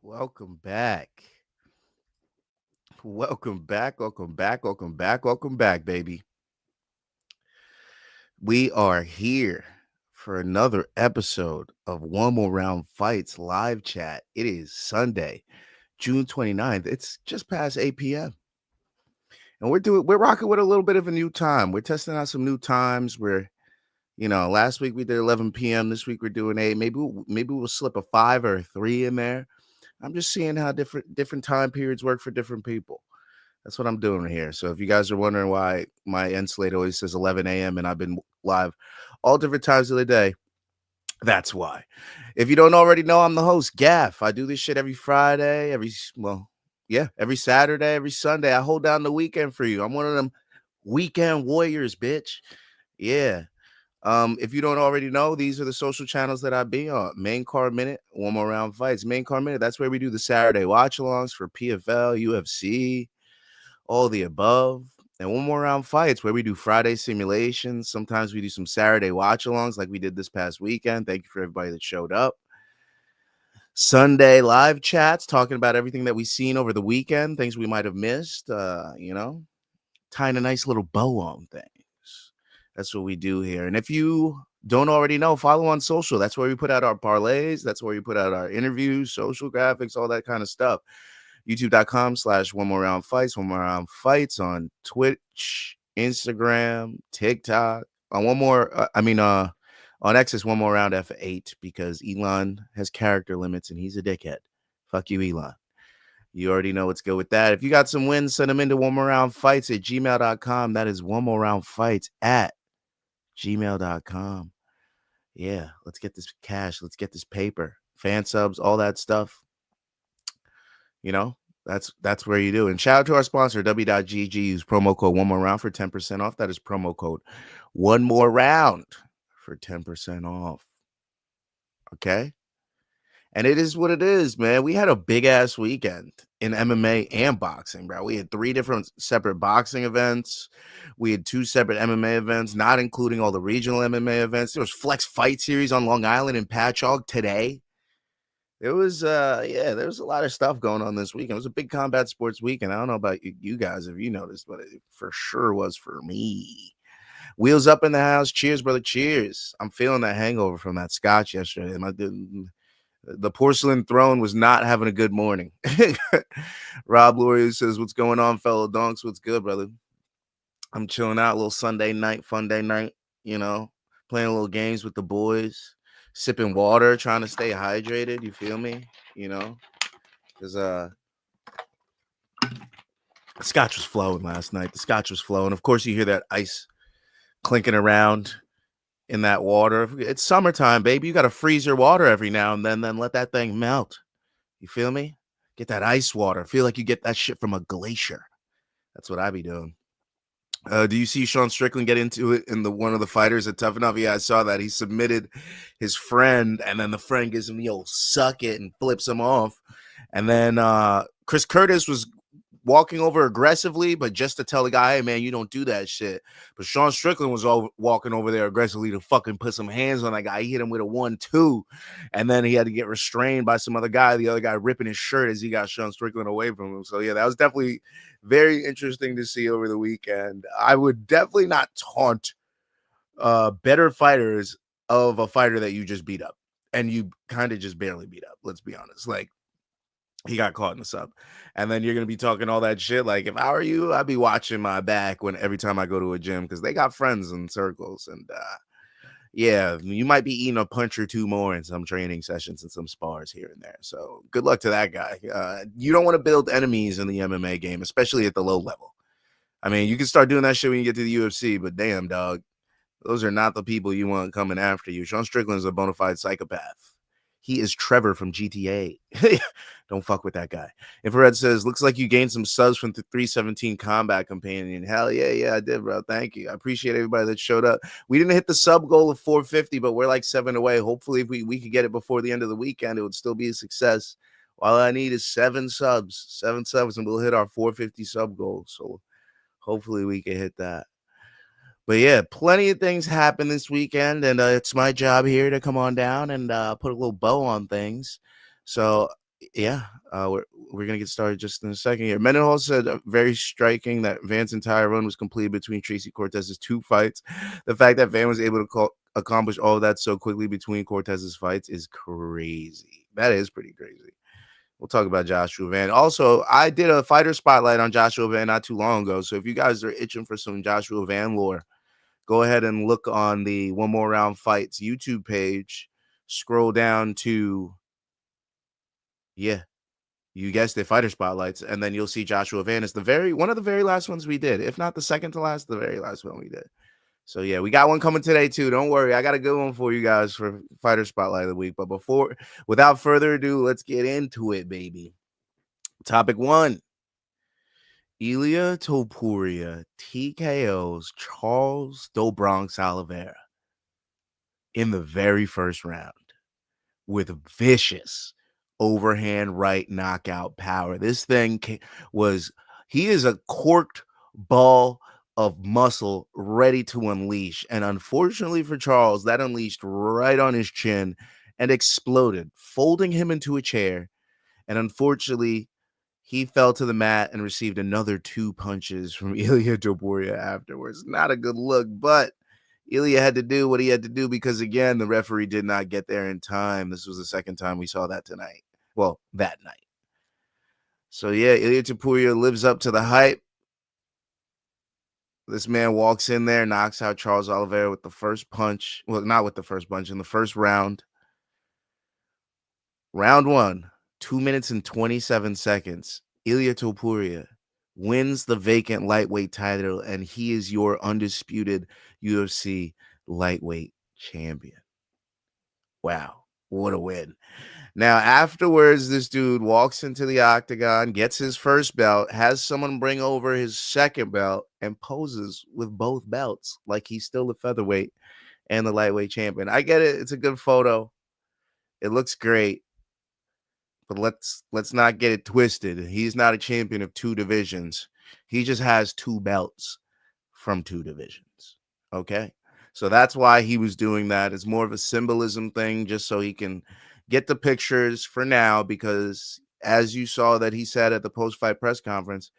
Welcome back. Welcome back. Welcome back. Welcome back. Welcome back, baby. We are here for another episode of One More Round Fights live chat. It is Sunday, June 29th. It's just past 8 p.m. And we're rocking with a little bit of a new time. We're testing out some new times. Last week we did 11 p.m. This week we're doing 8. Maybe we'll slip a 5 or a 3 in there. I'm just seeing how different time periods work for different people. That's what I'm doing here. So if you guys are wondering why my end slate always says 11 a.m. and I've been live all different times of the day, that's why. If you don't already know, I'm the host, Gaff. I do this shit every Friday, every Saturday, every Sunday. I hold down the weekend for you. I'm one of them weekend warriors, bitch. Yeah. If you don't already know, these are the social channels that I be on. Main Card Minute, One More Round Fights. Main Card Minute, that's where we do the Saturday watch-alongs for PFL, UFC, all the above. And One More Round Fights, where we do Friday simulations. Sometimes we do some Saturday watch-alongs like we did this past weekend. Thank you for everybody that showed up. Sunday live chats, talking about everything that we've seen over the weekend, things we might have missed, tying a nice little bow on things. That's what we do here. And if you don't already know, follow on social. That's where we put out our parlays. That's where we put out our interviews, social graphics, all that kind of stuff. YouTube.com/One More Round Fights. One More Round Fights on Twitch, Instagram, TikTok. On X is One More Round F8 because Elon has character limits and he's a dickhead. Fuck you, Elon. You already know what's good with that. If you got some wins, send them into One More Round Fights at gmail.com. That is One More Round Fights at gmail.com. Yeah, let's get this cash. Let's get this paper. Fan subs, all that stuff. That's where you do. And shout out to our sponsor, W.GG. Use promo code One More Round for 10% off. That is promo code One More Round for 10% off. Okay? And it is what it is, man. We had a big-ass weekend in MMA and boxing, bro. We had 3 different separate boxing events. We had 2 separate MMA events, not including all the regional MMA events. There was Flex Fight Series on Long Island in Patchogue today. There was there was a lot of stuff going on this weekend. It was a big combat sports weekend. I don't know about you guys if you noticed, but it for sure was for me. Wheels up in the house. Cheers, brother. Cheers. I'm feeling that hangover from that scotch yesterday. The porcelain throne was not having a good morning. Rob Laurie says, "What's going on, fellow donks? What's good, brother? I'm chilling out. A little Sunday night, fun day night, playing a little games with the boys, sipping water, trying to stay hydrated. You feel me? Because the scotch was flowing last night. The scotch was flowing. Of course, you hear that ice clinking around in that water. It's summertime, baby. You got to freeze your water every now and then let that thing melt. You feel me? Get that ice water. Feel like you get that shit from a glacier. That's what I be doing. Do you see Sean Strickland get into it in one of the fighters at Tough Enough? Yeah, I saw that. He submitted his friend, and then the friend gives him, suck it, and flips him off. And then Chris Curtis was walking over aggressively, but just to tell the guy, hey, man, you don't do that shit. But Sean Strickland was walking over there aggressively to fucking put some hands on that guy. He hit him with a 1-2, and then he had to get restrained by some other guy, the other guy ripping his shirt as he got Sean Strickland away from him. So, yeah, that was definitely very interesting to see over the weekend. I would definitely not taunt better fighters of a fighter that you just beat up, and you kind of just barely beat up. Let's be honest. Like, he got caught in the sub. And then you're going to be talking all that shit. Like, if I were you, I'd be watching my back every time I go to a gym because they got friends in circles. And yeah, you might be eating a punch or 2 more in some training sessions and some spars here and there. So good luck to that guy. You don't want to build enemies in the MMA game, especially at the low level. I mean, you can start doing that shit when you get to the UFC, but damn, dog, those are not the people you want coming after you. Sean Strickland is a bona fide psychopath. He is Trevor from GTA. Don't fuck with that guy. Infrared says, looks like you gained some subs from the 317 Combat Companion. Hell yeah, I did, bro. Thank you. I appreciate everybody that showed up. We didn't hit the sub goal of 450, but we're like 7 away. Hopefully, if we could get it before the end of the weekend, it would still be a success. All I need is 7 subs, and we'll hit our 450 sub goal. So hopefully we can hit that. But yeah, plenty of things happened this weekend, and it's my job here to come on down and put a little bow on things. So Yeah, we're gonna get started just in a second here. Mendenhall said very striking that Van's entire run was completed between Tracy Cortez's 2 fights. The fact that Van was able to accomplish all of that so quickly between Cortez's fights is crazy. That is pretty crazy. We'll talk about Joshua Van. Also, I did a fighter spotlight on Joshua Van not too long ago. So if you guys are itching for some Joshua Van lore, go ahead and look on the One More Round Fights YouTube page. Scroll down to, you guessed it, fighter spotlights, and then you'll see Joshua Van is one of the very last ones we did, if not the second to last, the very last one we did. So yeah, we got one coming today too. Don't worry, I got a good one for you guys for fighter spotlight of the week. But without further ado, let's get into it, baby. Topic 1: Ilia Topuria TKOs Charles Do Bronx Oliveira in the very first round with vicious overhand right knockout power. This thing he is a corked ball of muscle ready to unleash. And unfortunately for Charles, that unleashed right on his chin and exploded, folding him into a chair. And unfortunately, he fell to the mat and received another 2 punches from Ilia Topuria afterwards. Not a good look, but Ilia had to do what he had to do because, again, the referee did not get there in time. This was the second time we saw that tonight. Well, that night. So, yeah, Ilia Topuria lives up to the hype. This man walks in there, knocks out Charles Oliveira with the first punch. Well, not with the first punch, in the first round. Round 1, 2 minutes and 27 seconds. Ilia Topuria wins the vacant lightweight title, and he is your undisputed UFC lightweight champion. Wow, what a win. Now, afterwards, this dude walks into the octagon, gets his first belt, has someone bring over his second belt, and poses with both belts like he's still the featherweight and the lightweight champion. I get it. It's a good photo. It looks great. But let's not get it twisted. He's not a champion of 2 divisions. He just has 2 belts from 2 divisions. Okay? So that's why he was doing that. It's more of a symbolism thing, just so he can get the pictures for now, because as you saw that he said at the post-fight press conference,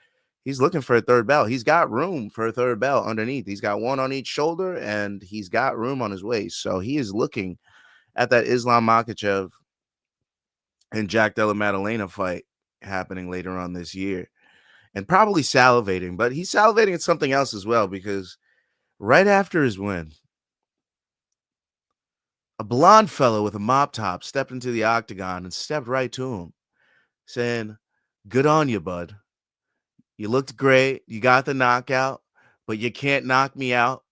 he's looking for a 3rd belt. He's got room for a 3rd belt underneath. He's got one on each shoulder, and he's got room on his waist. So he is looking at that Islam Makhachev and Jack Della Maddalena fight happening later on this year, and probably salivating. But he's salivating at something else as well, because right after his win, a blonde fellow with a mop top stepped into the octagon and stepped right to him, saying, "Good on you, bud. You looked great. You got the knockout, but you can't knock me out.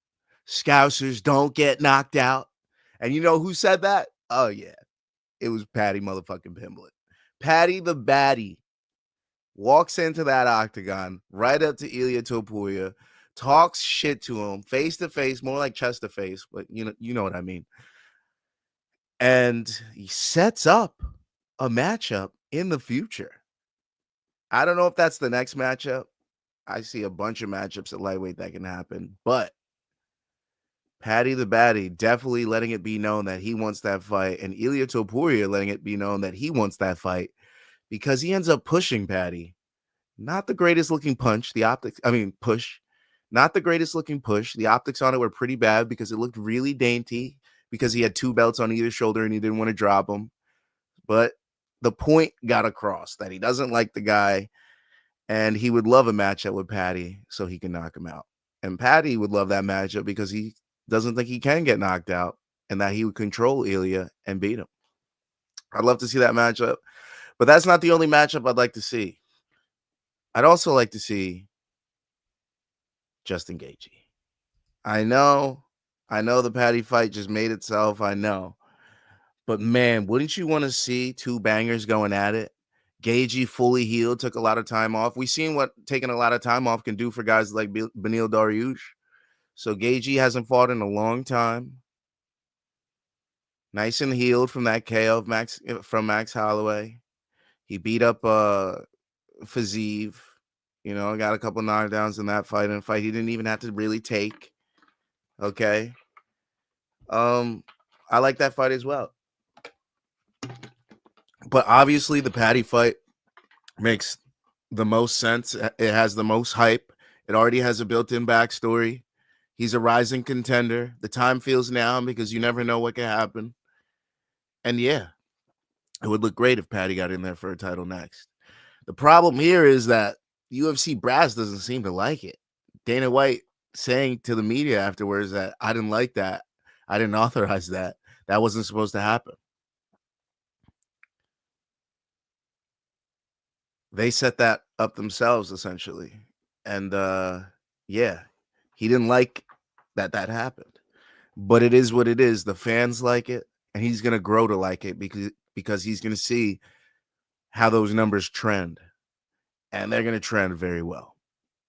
Scousers don't get knocked out." And you know who said that? Oh, yeah. It was Patty motherfucking Pimblett. Patty the Batty walks into that octagon right up to Ilia Topuria, talks shit to him face to face, more like chest to face, but you know what I mean. And he sets up a matchup in the future. I don't know if that's the next matchup. I see a bunch of matchups at lightweight that can happen, but Patty the Batty definitely letting it be known that he wants that fight, and Ilia Topuria letting it be known that he wants that fight, because he ends up pushing Patty. Not the greatest looking push. Not the greatest looking push. The optics on it were pretty bad because it looked really dainty, because he had 2 belts on either shoulder and he didn't want to drop them. But the point got across that he doesn't like the guy, and he would love a matchup with Patty so he can knock him out. And Patty would love that matchup because he doesn't think he can get knocked out, and that he would control Ilia and beat him. I'd love to see that matchup, but that's not the only matchup I'd like to see. I'd also like to see Justin Gaethje. I know the Patty fight just made itself. I know. But man, wouldn't you want to see 2 bangers going at it? Gaethje fully healed, took a lot of time off. We've seen what taking a lot of time off can do for guys like Beneil Dariush. So Gaethje hasn't fought in a long time. Nice and healed from that KO from Max Holloway. He beat up Fiziev. Got a couple knockdowns in that fight, and a fight he didn't even have to really take. Okay. I like that fight as well. But obviously, the Paddy fight makes the most sense. It has the most hype. It already has a built-in backstory. He's a rising contender. The time feels now because you never know what can happen. And yeah, it would look great if Paddy got in there for a title next. The problem here is that UFC brass doesn't seem to like it. Dana White saying to the media afterwards that I didn't like that. I didn't authorize that. That wasn't supposed to happen. They set that up themselves, essentially. And yeah, he didn't like that happened. But it is what it is. The fans like it, and he's going to grow to like it because he's going to see how those numbers trend. And they're going to trend very well.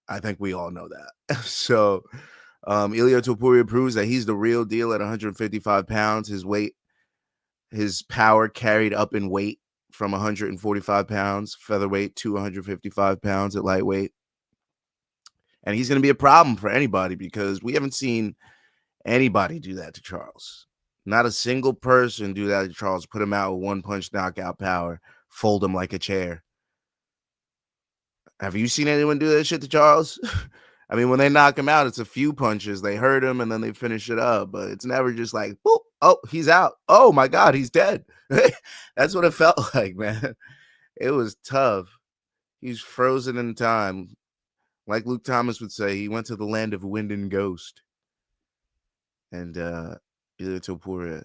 I think we all know that. So Ilia Topuria proves that he's the real deal at 155 pounds. His power carried up in weight from 145 pounds, featherweight, to 155 pounds at lightweight. And he's going to be a problem for anybody because we haven't seen anybody do that to Charles. Not a single person do that to Charles. Put him out with one punch knockout power, fold him like a chair. Have you seen anyone do that shit to Charles? I mean, when they knock him out, it's a few punches. They hurt him and then they finish it up. But it's never just like, boop, oh, he's out. Oh, my God, he's dead. That's what it felt like, man. It was tough. He's frozen in time. Like Luke Thomas would say, he went to the land of wind and ghost. And Ilia Topuria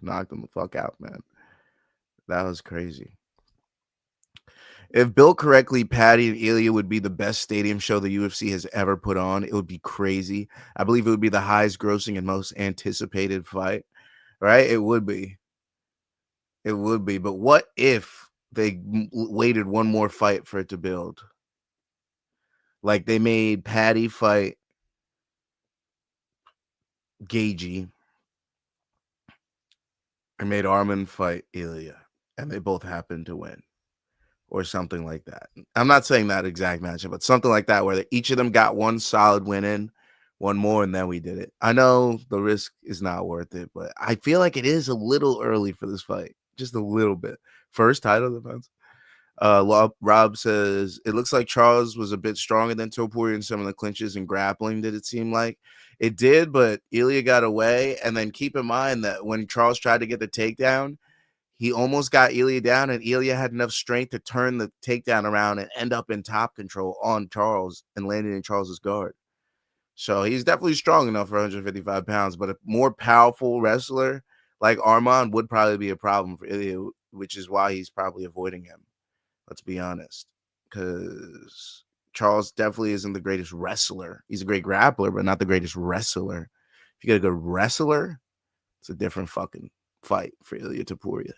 knocked him the fuck out, man. That was crazy. If built correctly, Paddy and Ilia would be the best stadium show the UFC has ever put on. It would be crazy. I believe it would be the highest grossing and most anticipated fight, right? It would be. It would be. But what if they waited one more fight for it to build? Like they made Paddy fight Gagey and made Arman fight Ilia, and they both happened to win. Or something like that. I'm not saying that exact matchup, but something like that where each of them got one solid win in, one more, and then we did it. I know the risk is not worth it, but I feel like it is a little early for this fight. Just a little bit. First title defense. Rob says, it looks like Charles was a bit stronger than Topuria in some of the clinches and grappling, did it seem like? It did, but Ilia got away. And then keep in mind that when Charles tried to get the takedown, he almost got Ilia down, and Ilia had enough strength to turn the takedown around and end up in top control on Charles and landing in Charles's guard. So he's definitely strong enough for 155 pounds, but a more powerful wrestler like Arman would probably be a problem for Ilia, which is why he's probably avoiding him. Let's be honest, because Charles definitely isn't the greatest wrestler. He's a great grappler, but not the greatest wrestler. If you get a good wrestler, it's a different fucking fight for Ilia Topuria.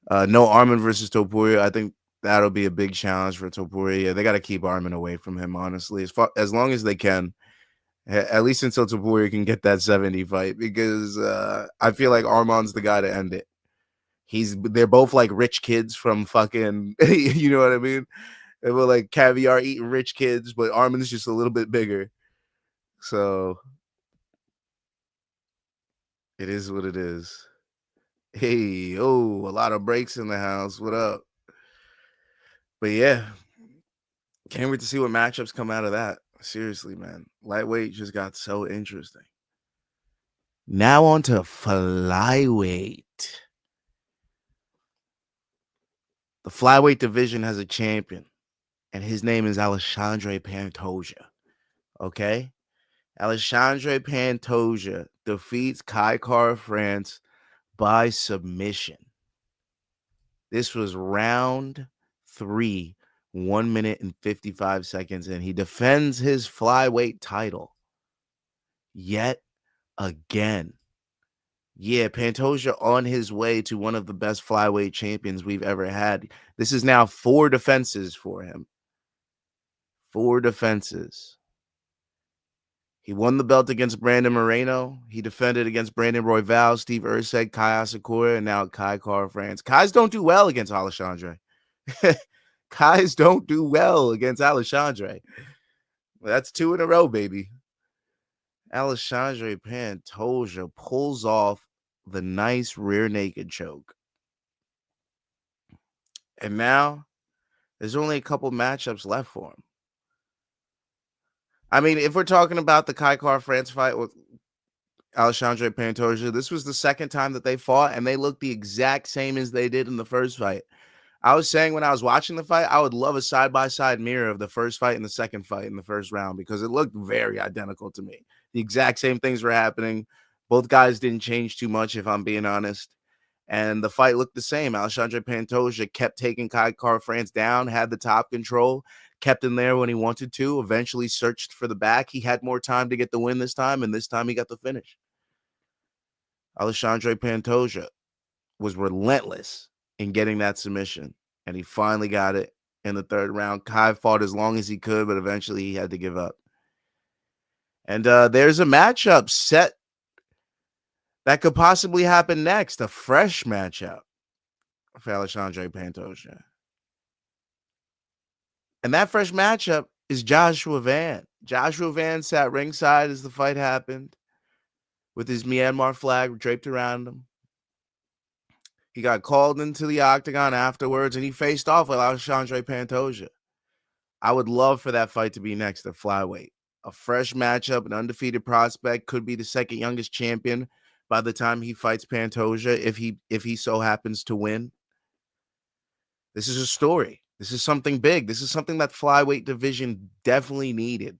No Arman versus Topuria. I think that'll be a big challenge for Topuria. They got to keep Arman away from him, honestly, as long as they can. At least until Topuria can get that 70 fight, because I feel like Arman's the guy to end it. They're both like rich kids from fucking, you know what I mean? They were like caviar eating rich kids, but Arman's just a little bit bigger. So it is what it is. Hey, oh, a lot of breaks in the house. What up? But yeah, can't wait to see what matchups come out of that. Seriously, man. Lightweight just got so interesting. Now on to flyweight. The flyweight division has a champion, and his name is Alexandre Pantoja. Okay? Alexandre Pantoja defeats Kai Kara-France by submission. This was round 3, 1 minute and 55 seconds, and he defends his flyweight title yet again. Yeah, Pantoja on his way to one of the best flyweight champions we've ever had. This is now 4 defenses for him. 4 defenses. He won the belt against Brandon Moreno. He defended against Brandon Royval, Steve Erceg, Kai Asakura, and now Kai Kara-France. Kais don't do well against Alexandre. Kais don't do well against Alexandre. That's 2 in a row, baby. Alexandre Pantoja pulls off the nice rear naked choke. And now there's only a couple matchups left for him. I mean, if we're talking about the Kai Kara-France fight with Alexandre Pantoja, this was the second time that they fought, and they looked the exact same as they did in the first fight. I was saying when I was watching the fight, I would love a side-by-side mirror of the first fight and the second fight in the first round because it looked very identical to me. The exact same things were happening. Both guys didn't change too much, if I'm being honest. And the fight looked the same. Alexandre Pantoja kept taking Kai Kara-France down, had the top control, kept him there when he wanted to, eventually searched for the back. He had more time to get the win this time, and this time he got the finish. Alexandre Pantoja was relentless in getting that submission, and he finally got it in the third round. Kai fought as long as he could, but eventually he had to give up. And there's a matchup set that could possibly happen next, a fresh matchup for Alexandre Pantoja. And that fresh matchup is Joshua Van. Joshua Van sat ringside as the fight happened with his Myanmar flag draped around him. He got called into the octagon afterwards, and he faced off with Alexandre Pantoja. I would love for that fight to be next at flyweight. A fresh matchup, an undefeated prospect, could be the second youngest champion by the time he fights Pantoja if he so happens to win. This is a story. This is something big. This is something that flyweight division definitely needed.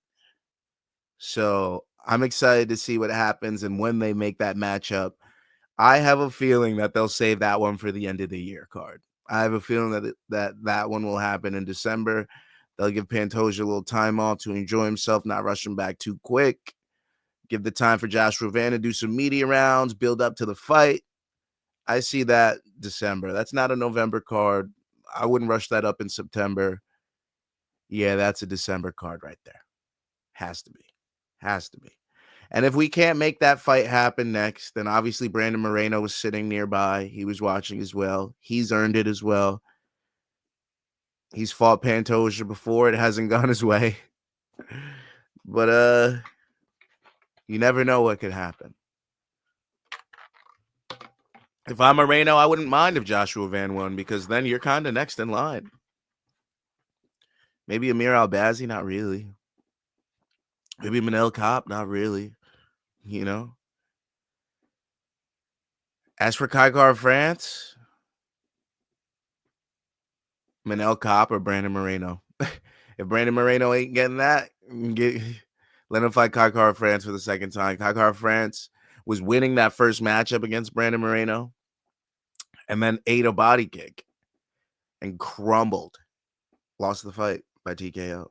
So I'm excited to see what happens and when they make that matchup. I have a feeling that they'll save that one for the end of the year card. I have a feeling that one will happen in December. They'll give Pantoja a little time off to enjoy himself, not rush him back too quick. Give the time for Joshua Van to do some media rounds, build up to the fight. I see that December. That's not a November card. I wouldn't rush that up in September. Yeah, that's a December card right there. Has to be. Has to be. And if we can't make that fight happen next, then obviously Brandon Moreno was sitting nearby. He was watching as well. He's earned it as well. He's fought Pantoja before. It hasn't gone his way. But you never know what could happen. If I'm Moreno, I wouldn't mind if Joshua Van won because then you're kind of next in line. Maybe Amir Albazi, not really. Maybe Manel Kopp, not really. You know? As for Kai Kara-France, Manel Kopp or Brandon Moreno. If Brandon Moreno ain't getting that, let him fight Kai Kara-France for the second time. Kai Kara-France was winning that first matchup against Brandon Moreno and then ate a body kick and crumbled. Lost the fight by TKO.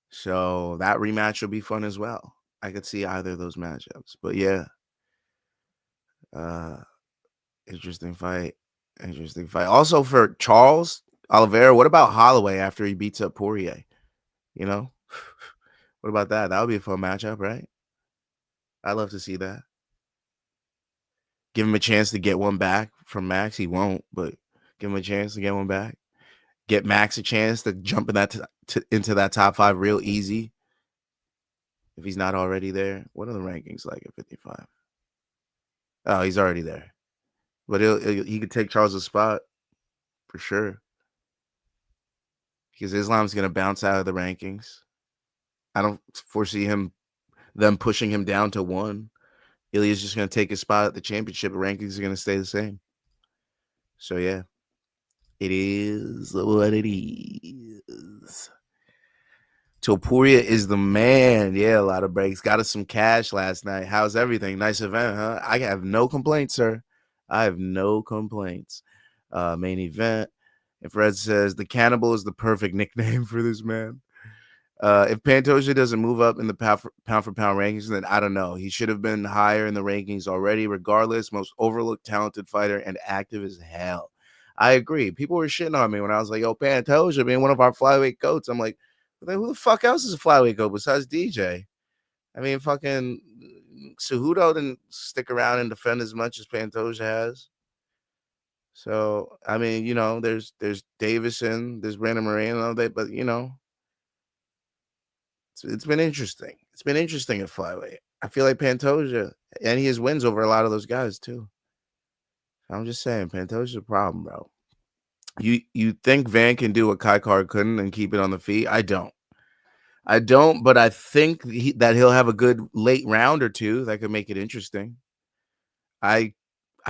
So that rematch will be fun as well. I could see either of those matchups. But yeah. Interesting fight. Interesting fight. Also for Charles Oliveira, what about Holloway after he beats up Poirier? You know? What about that? That would be a fun matchup, right? I'd love to see that. Give him a chance to get one back from Max. He won't, but give him a chance to get one back. Get Max a chance to jump in into that top 5 real easy. If he's not already there. What are the rankings like at 55? Oh, he's already there. But he could take Charles' spot for sure. Because Islam's going to bounce out of the rankings. I don't foresee them pushing him down to 1. Ilya's just going to take his spot at the championship. The rankings are going to stay the same. So, yeah. It is what it is. Topuria is the man. Yeah, a lot of breaks. Got us some cash last night. How's everything? Nice event, huh? I have no complaints, sir. I have no complaints. Main event. If Red says the cannibal is the perfect nickname for this man. If Pantoja doesn't move up in the pound for pound rankings, then I don't know. He should have been higher in the rankings already. Regardless, most overlooked, talented fighter and active as hell. I agree. People were shitting on me when I was like, "Yo, Pantoja being one of our flyweight goats." I'm like, who the fuck else is a flyweight goat besides DJ? I mean, fucking Cejudo didn't stick around and defend as much as Pantoja has. So, I mean, there's Davison, there's Brandon Moreno, but it's been interesting. It's been interesting at flyweight. I feel like Pantoja, and he has wins over a lot of those guys too. I'm just saying, Pantoja's a problem, bro. You think Van can do what Kai Card couldn't and keep it on the feet? I don't, but I think that he'll have a good late round or two that could make it interesting. I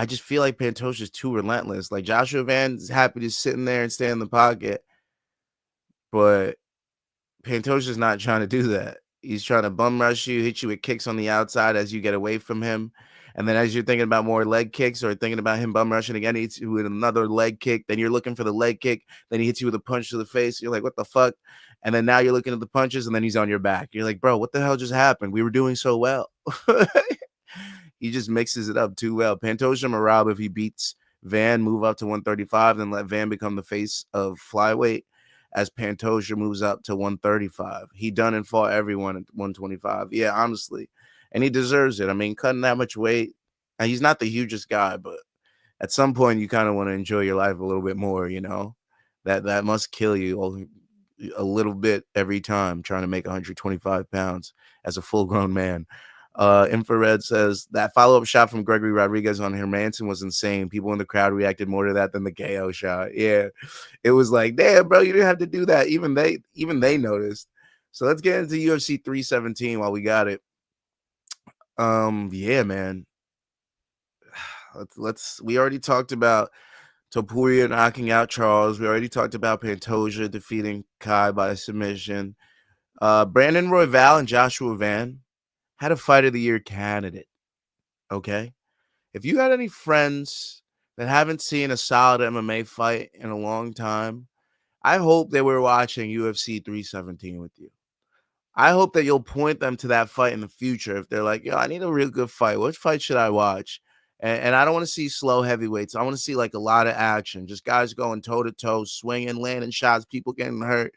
just feel like Pantoja's too relentless. Like Joshua Van's happy to sit in there and stay in the pocket, but Pantoja's not trying to do that. He's trying to bum rush you, hit you with kicks on the outside as you get away from him. And then as you're thinking about more leg kicks or thinking about him bum rushing again, he hits you with another leg kick. Then you're looking for the leg kick. Then he hits you with a punch to the face. You're like, what the fuck? And then now you're looking at the punches and then he's on your back. You're like, bro, what the hell just happened? We were doing so well. He just mixes it up too well. Pantoja Marab, if he beats Van, move up to 135, then let Van become the face of flyweight as Pantoja moves up to 135. He done and fought everyone at 125. Yeah, honestly. And he deserves it. I mean, cutting that much weight, and he's not the hugest guy, but at some point you kind of want to enjoy your life a little bit more, you know? That must kill you a little bit every time trying to make 125 pounds as a full-grown man. Infrared says that follow-up shot from Gregory Rodriguez on Hermanson was insane. People in the crowd reacted more to that than the KO shot. Yeah, it was like, damn, bro, you didn't have to do that. Even they noticed. So let's get into UFC 317 while we got it. Yeah, man. We already talked about Topuria knocking out Charles. We already talked about Pantoja defeating Kai by submission. Brandon Royval and Joshua Van had a fight of the year candidate. Okay. If you got any friends that haven't seen a solid MMA fight in a long time, I hope they were watching UFC 317 with you. I hope that you'll point them to that fight in the future. If they're like, yo, I need a real good fight. Which fight should I watch? And I don't want to see slow heavyweights. I want to see like a lot of action. Just guys going toe to toe, swinging, landing shots, people getting hurt.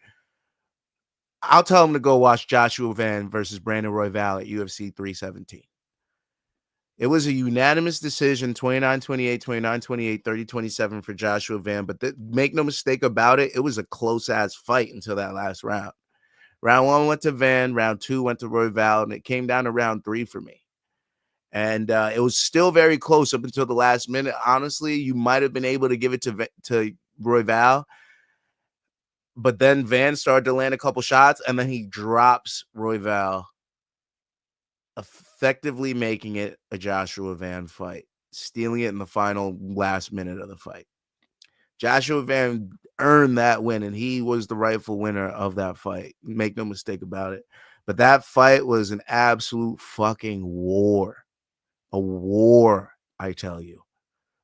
I'll tell them to go watch Joshua Van versus Brandon Royval at UFC 317. It was a unanimous decision, 29-28, 29-28, 30-27 for Joshua Van. But make no mistake about it, it was a close-ass fight until that last round. Round 1 went to Van. Round 2 went to Royval. And it came down to round 3 for me. And it was still very close up until the last minute. Honestly, you might have been able to give it to Royval. But then Van started to land a couple shots, and then he drops Royval, effectively making it a Joshua Van fight, stealing it in the final last minute of the fight. Joshua Van earned that win, and he was the rightful winner of that fight. Make no mistake about it. But that fight was an absolute fucking war. A war, I tell you.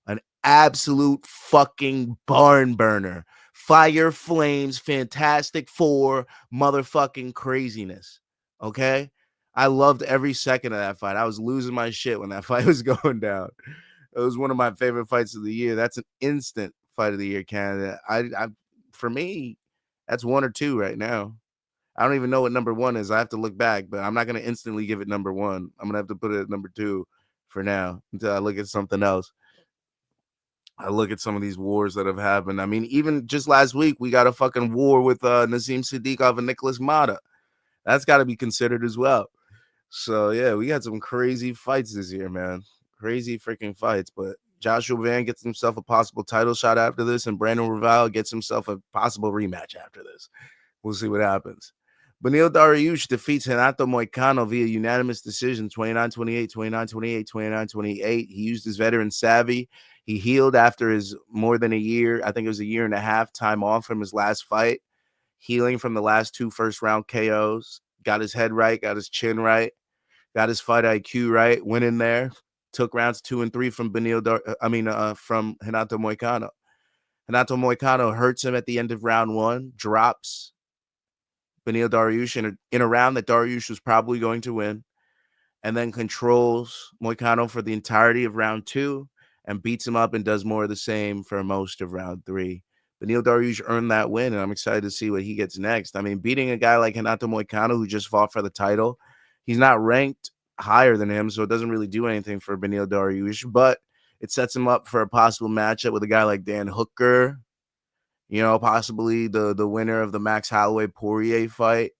An absolute fucking barn burner. Fire, flames, Fantastic Four, motherfucking craziness. Okay? I loved every second of that fight. I was losing my shit when that fight was going down. It was one of my favorite fights of the year. That's an instant fight of the year candidate. I for me, that's 1 or 2 right now. I don't even know what number 1 is. I have to look back, but I'm not going to instantly give it number 1. I'm going to have to put it at number 2 for now until I look at something else. I look at some of these wars that have happened. I mean, even just last week, we got a fucking war with Nazim Siddiqov and Nicholas Mata. That's got to be considered as well. So, yeah, we got some crazy fights this year, man. Crazy freaking fights. But Joshua Van gets himself a possible title shot after this, and Brandon Royval gets himself a possible rematch after this. We'll see what happens. Beneil Dariush defeats Renato Moicano via unanimous decision, 29-28, 29-28, 29-28. He used his veteran savvy. He healed after his more than a year, I think it was a year and a half time off from his last fight, healing from the last 2 first-round KOs, got his head right, got his chin right, got his fight IQ right, went in there, took rounds 2 and 3 from from Renato Moicano. Renato Moicano hurts him at the end of round 1, drops Beneil Dariush in a round that Dariush was probably going to win, and then controls Moicano for the entirety of round 2 and beats him up and does more of the same for most of round 3. Beneil Dariush earned that win, and I'm excited to see what he gets next. I mean, beating a guy like Renato Moicano, who just fought for the title, he's not ranked higher than him, so it doesn't really do anything for Beneil Dariush, but it sets him up for a possible matchup with a guy like Dan Hooker, you know, possibly the winner of the Max Holloway-Poirier fight.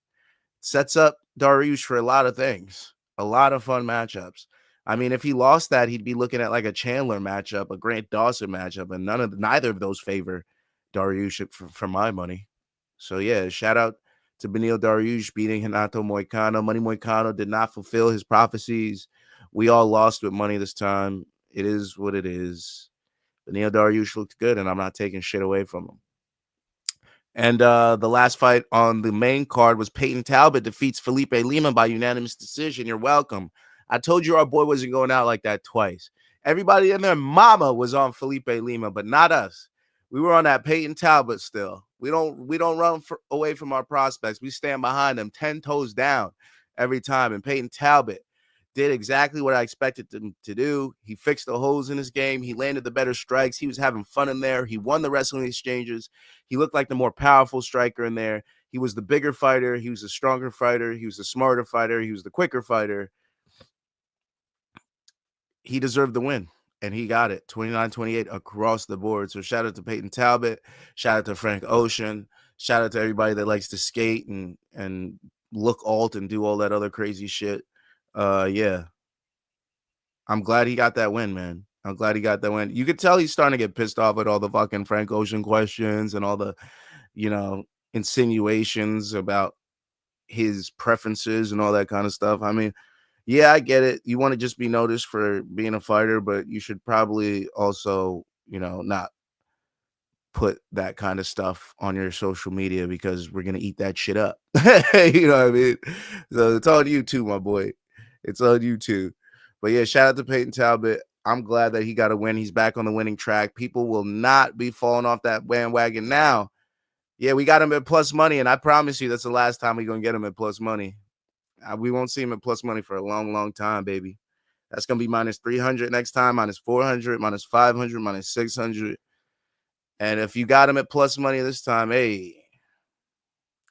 Sets up Dariush for a lot of things, a lot of fun matchups. I mean, if he lost that, he'd be looking at like a Chandler matchup, a Grant Dawson matchup, and neither of those favor Dariush for my money. So, yeah, shout out to Beneil Dariush beating Renato Moicano. Money Moicano did not fulfill his prophecies. We all lost with money this time. It is what it is. Beneil Dariush looked good, and I'm not taking shit away from him. And the last fight on the main card was Peyton Talbot defeats Felipe Lima by unanimous decision. You're welcome. I told you our boy wasn't going out like that twice. Everybody and their mama was on Felipe Lima, but not us. We were on that Peyton Talbot still. We don't run away from our prospects. We stand behind them 10 toes down every time. And Peyton Talbot did exactly what I expected him to do. He fixed the holes in his game. He landed the better strikes. He was having fun in there. He won the wrestling exchanges. He looked like the more powerful striker in there. He was the bigger fighter. He was the stronger fighter. He was the smarter fighter. He was the quicker fighter. He deserved the win, and he got it 29-28 across the board. So shout out to Peyton Talbot. Shout out to Frank Ocean. Shout out to everybody that likes to skate and look alt and do all that other crazy shit. Yeah. I'm glad he got that win, man. I'm glad he got that win. You could tell he's starting to get pissed off at all the fucking Frank Ocean questions and all the, insinuations about his preferences and all that kind of stuff. I mean, yeah, I get it. You want to just be noticed for being a fighter, but you should probably also, not put that kind of stuff on your social media because we're going to eat that shit up. You know what I mean? So it's on you too, my boy. It's on you too. But yeah, shout out to Peyton Talbot. I'm glad that he got a win. He's back on the winning track. People will not be falling off that bandwagon now. Yeah, we got him at plus money, and I promise you that's the last time we're going to get him at plus money. We won't see him at plus money for a long, long time, baby. That's going to be minus 300 next time, minus 400, minus 500, minus 600. And if you got him at plus money this time, hey,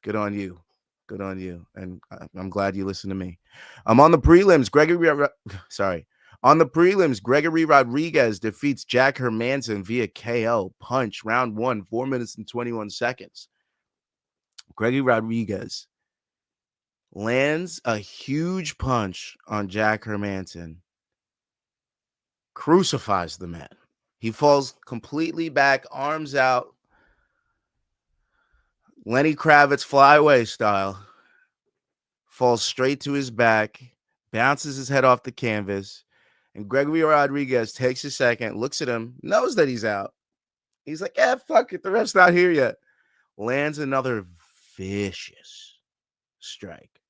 good on you. Good on you. And I'm glad you listened to me. I'm on the prelims. On the prelims, Gregory Rodriguez defeats Jack Hermanson via KO punch. Round 1, 4 minutes and 21 seconds. Gregory Rodriguez lands a huge punch on Jack Hermanson. Crucifies the man. He falls completely back, arms out. Lenny Kravitz flyaway style. Falls straight to his back, bounces his head off the canvas, and Gregory Rodriguez takes a second, looks at him, knows that he's out. He's like, yeah, fuck it, the ref's not here yet. Lands another vicious strike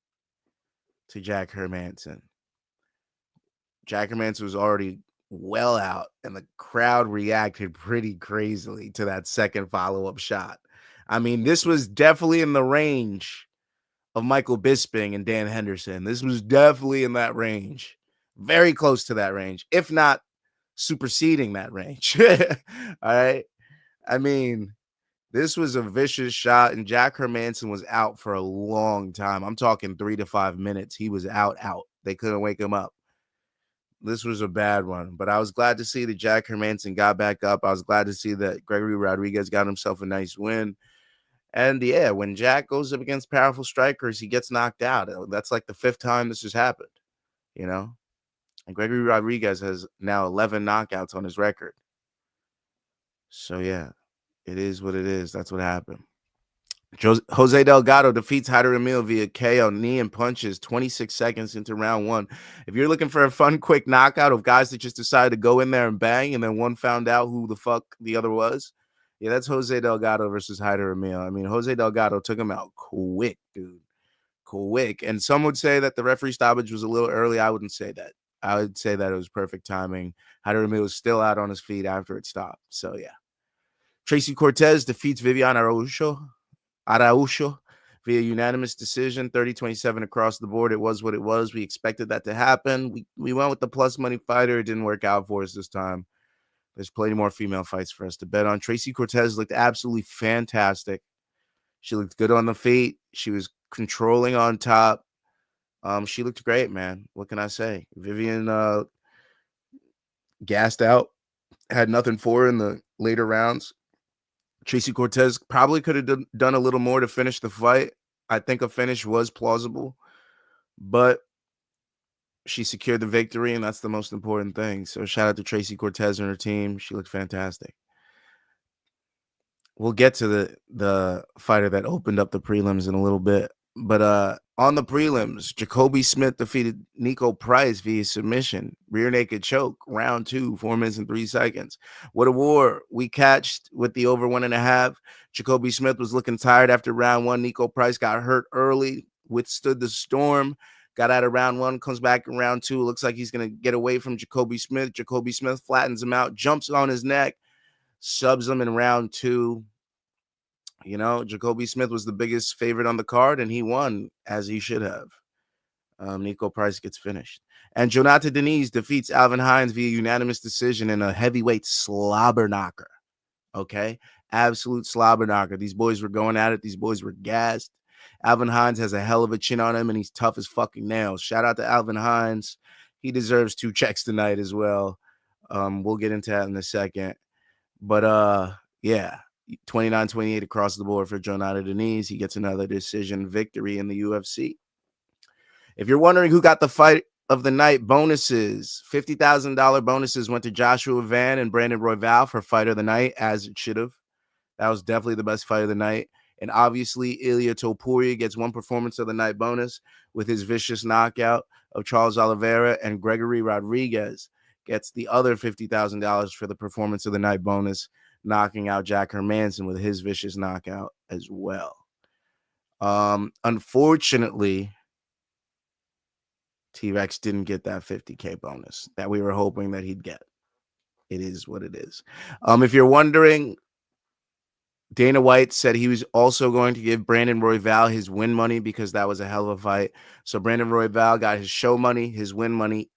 to Jack Hermanson. Jack Hermanson was already well out, and the crowd reacted pretty crazily to that second follow-up shot. I mean, this was definitely in the range of Michael Bisping and Dan Henderson. This was definitely in that range. Very close to that range, if not superseding that range. All right. I mean, this was a vicious shot, and Jack Hermanson was out for a long time. I'm talking 3 to 5 minutes. He was out. They couldn't wake him up. This was a bad one, but I was glad to see that Jack Hermanson got back up. I was glad to see that Gregory Rodriguez got himself a nice win. And yeah, when Jack goes up against powerful strikers, he gets knocked out. That's like the 5th time this has happened, And Gregory Rodriguez has now 11 knockouts on his record. So yeah, it is what it is. That's what happened. Jose Delgado defeats Haider Emil via KO, knee and punches, 26 seconds into round 1. If you're looking for a fun, quick knockout of guys that just decided to go in there and bang, and then one found out who the fuck the other was, yeah, that's Jose Delgado versus Haider Emil. I mean, Jose Delgado took him out quick, dude. Quick. And some would say that the referee stoppage was a little early. I wouldn't say that. I would say that it was perfect timing. Haider Emil was still out on his feet after it stopped. So, yeah. Tracy Cortez defeats Vivian Araujo via unanimous decision, 30-27 across the board. It was what it was. We expected that to happen. We went with the plus money fighter. It didn't work out for us this time. There's plenty more female fights for us to bet on. Tracy Cortez looked absolutely fantastic. She looked good on the feet. She was controlling on top. She looked great, man. What can I say? Vivian gassed out, had nothing for her in the later rounds. Tracy Cortez probably could have done a little more to finish the fight. I think a finish was plausible, but she secured the victory, and that's the most important thing. So shout out to Tracy Cortez and her team. She looked fantastic. we'll get to the fighter that opened up the prelims in a little bit. But on the prelims, Jacoby Smith defeated Nico Price via submission, rear naked choke, round 2, 4 minutes and 3 seconds. What a war. We catched with the over 1.5. Jacoby Smith was looking tired after round 1. Nico Price got hurt early, withstood the storm, got out of round 1, comes back in round 2. Looks like he's going to get away from Jacoby Smith. Jacoby Smith flattens him out, jumps on his neck, subs him in round 2. You know, Jacoby Smith was the biggest favorite on the card, and he won, as he should have. Nico Price gets finished. And Jonathan Denise defeats Alvin Hines via unanimous decision in a heavyweight slobber knocker. Okay? Absolute slobber knocker. These boys were going at it. These boys were gassed. Alvin Hines has a hell of a chin on him, and he's tough as fucking nails. Shout out to Alvin Hines. He deserves 2 checks tonight as well. We'll get into that in a second. But yeah, 29-28 across the board for Jonathan Denise. He gets another decision victory in the UFC. If you're wondering who got the fight of the night bonuses, $50,000 bonuses went to Joshua Van and Brandon Royval for fight of the night, as it should have. That was definitely the best fight of the night. And obviously, Ilia Topuria gets 1 performance of the night bonus with his vicious knockout of Charles Oliveira, and Gregory Rodriguez gets the other $50,000 for the performance of the night bonus, knocking out Jack Hermanson with his vicious knockout as well. Unfortunately, T-Rex didn't get that $50K bonus that we were hoping that he'd get. It is what it is. If you're wondering, Dana White said he was also going to give Brandon Royval his win money because that was a hell of a fight. So Brandon Royval got his show money, his win money,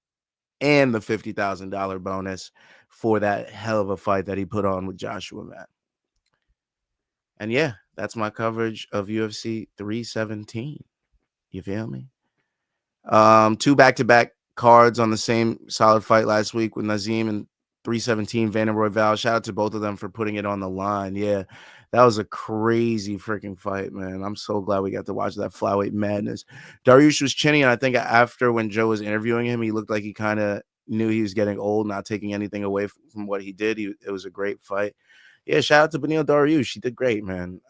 and the $50,000 bonus for that hell of a fight that he put on with Joshua Matt. And yeah, that's my coverage of UFC 317. You feel me? 2 back-to-back cards on the same solid fight last week with Nazim and 317, Van and Royval. Shout out to both of them for putting it on the line. Yeah, that was a crazy freaking fight, man. I'm so glad we got to watch that flyweight madness. Dariush was chinny, and I think after when Joe was interviewing him, he looked like he kind of knew he was getting old, not taking anything away from what he did. It was a great fight. Yeah, shout out to Beneil Dariush. He did great, man.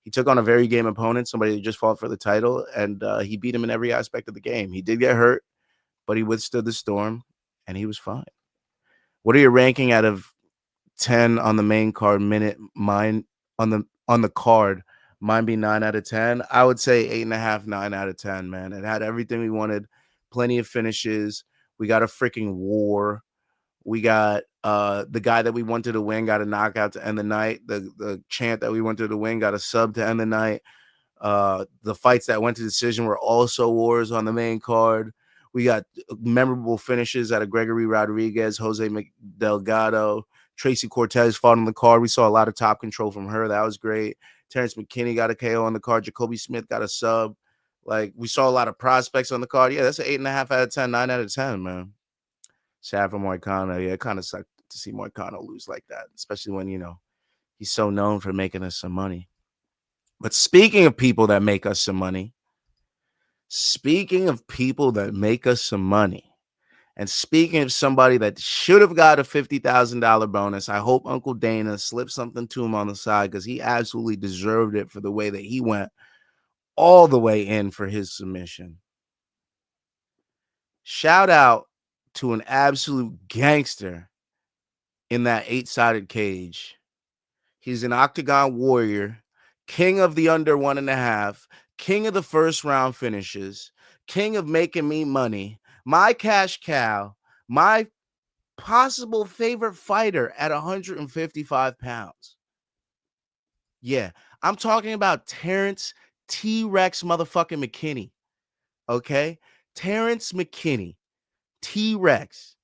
He took on a very game opponent, somebody who just fought for the title, and he beat him in every aspect of the game. He did get hurt, but he withstood the storm, and he was fine. What are your ranking out of 10 on the main card minute? Mine on the card, mine be 9 out of 10. I would say 8.5, 9 out of 10, man. It had everything we wanted, plenty of finishes. We got a freaking war. We got the guy that we wanted to win got a knockout to end the night. The champ that we wanted to win got a sub to end the night. The fights that went to decision were also wars on the main card. We got memorable finishes out of Gregory Rodriguez, Jose Delgado, Tracy Cortez fought on the card. We saw a lot of top control from her. That was great. Terrance McKinney got a KO on the card. Jacoby Smith got a sub. Like, we saw a lot of prospects on the card. Yeah, that's an 8.5 out of 10, 9 out of 10, man. Sad for Moicano. Yeah, it kind of sucked to see Moicano lose like that, especially when, he's so known for making us some money. But speaking of people that make us some money, and speaking of somebody that should have got a $50,000 bonus, I hope Uncle Dana slipped something to him on the side because he absolutely deserved it for the way that he went all the way in for his submission. Shout out to an absolute gangster in that 8-sided cage. He's an octagon warrior, king of the under 1.5, king of the first round finishes, king of making me money, my cash cow, my possible favorite fighter at 155 pounds. Yeah, I'm talking about Terrance T-Rex motherfucking McKinney. Okay? Terrance McKinney, T-Rex.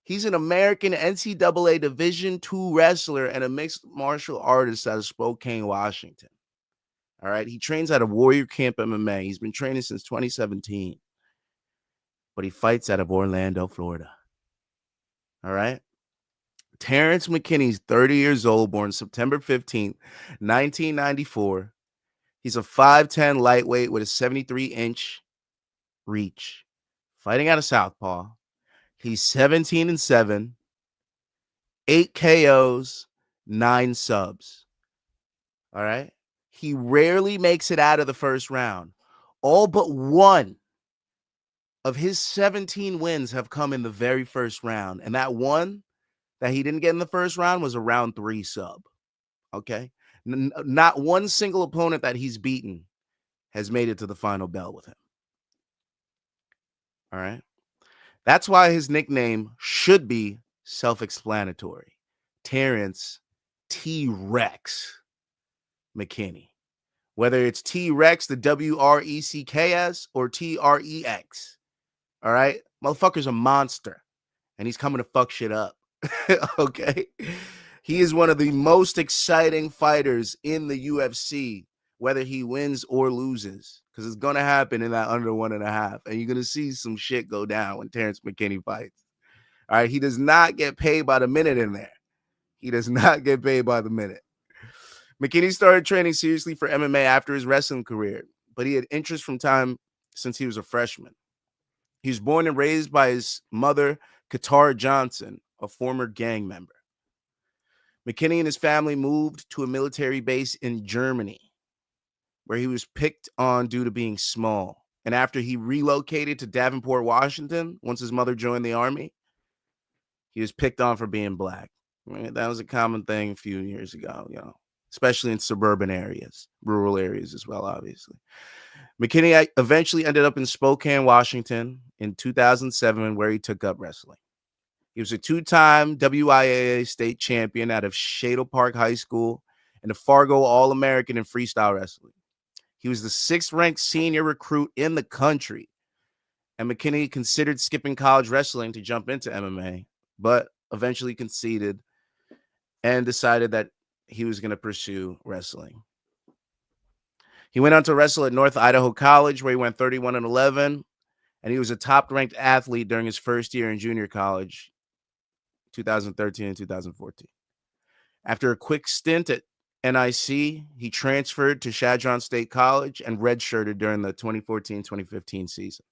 He's an American NCAA Division II wrestler and a mixed martial artist out of Spokane, Washington. All right. He trains out of Warrior Camp MMA. He's been training since 2017, but he fights out of Orlando, Florida. All right. Terrance McKinney's 30 years old, born September 15th, 1994. He's a 5'10 lightweight with a 73-inch reach, fighting out of Southpaw. He's 17-7, 8 KOs, 9 subs. All right. He rarely makes it out of the first round. All but one of his 17 wins have come in the very first round. And that one that he didn't get in the first round was a round 3 sub. Okay. Not one single opponent that he's beaten has made it to the final bell with him. All right. That's why his nickname should be self-explanatory. Terrance T-Rex McKinney. Whether it's T-Rex, the W-R-E-C-K-S, or T-R-E-X. All right? Motherfucker's a monster, and he's coming to fuck shit up. Okay? He is one of the most exciting fighters in the UFC, whether he wins or loses, because it's going to happen in that under 1.5, and you're going to see some shit go down when Terrance McKinney fights. All right? He does not get paid by the minute in there. He does not get paid by the minute. McKinney started training seriously for MMA after his wrestling career, but he had interest from time since he was a freshman. He was born and raised by his mother, Catterall Johnson, a former gang member. McKinney and his family moved to a military base in Germany, where he was picked on due to being small. And after he relocated to Davenport, Washington, once his mother joined the army, he was picked on for being black. I mean, that was a common thing a few years ago, especially in suburban areas, rural areas as well, obviously. McKinney eventually ended up in Spokane, Washington in 2007, where he took up wrestling. He was a 2-time WIAA state champion out of Shadle Park High School and a Fargo All-American in freestyle wrestling. He was the 6th-ranked senior recruit in the country, and McKinney considered skipping college wrestling to jump into MMA, but eventually conceded and decided that he was going to pursue wrestling. He went on to wrestle at North Idaho College, where he went 31-11, and he was a top-ranked athlete during his first year in junior college, 2013 and 2014. After a quick stint at NIC, he transferred to Chadron State College and redshirted during the 2014-2015 season.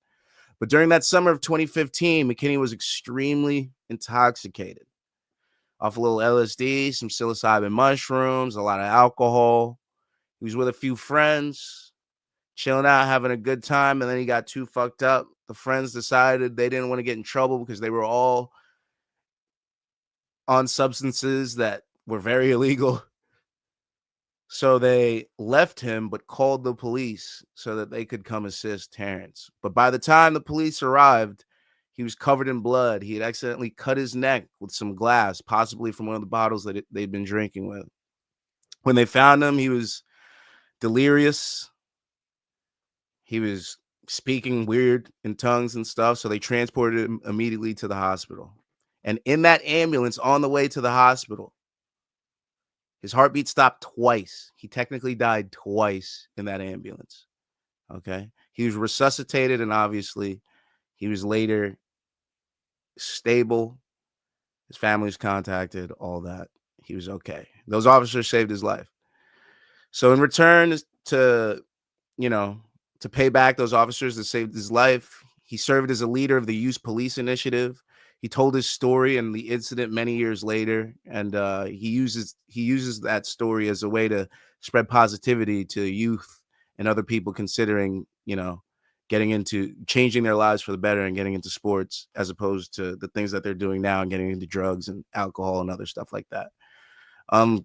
But during that summer of 2015, McKinney was extremely intoxicated off a little LSD, some psilocybin mushrooms, a lot of alcohol. He was with a few friends, chilling out, having a good time, and then he got too fucked up. The friends decided they didn't want to get in trouble because they were all on substances that were very illegal. So they left him, but called the police so that they could come assist Terrance. But by the time the police arrived, he was covered in blood. He had accidentally cut his neck with some glass, possibly from one of the bottles that they'd been drinking with. When they found him, he was delirious. He was speaking weird in tongues and stuff. So they transported him immediately to the hospital. And in that ambulance on the way to the hospital, his heartbeat stopped twice. He technically died twice in that ambulance. Okay. He was resuscitated, and obviously he was later stable. His family was contacted, all that. He was okay. Those officers saved his life. So in return to pay back those officers that saved his life, he served as a leader of the Youth Police Initiative. He told his story and the incident many years later, and he uses that story as a way to spread positivity to youth and other people considering, getting into changing their lives for the better and getting into sports, as opposed to the things that they're doing now and getting into drugs and alcohol and other stuff like that.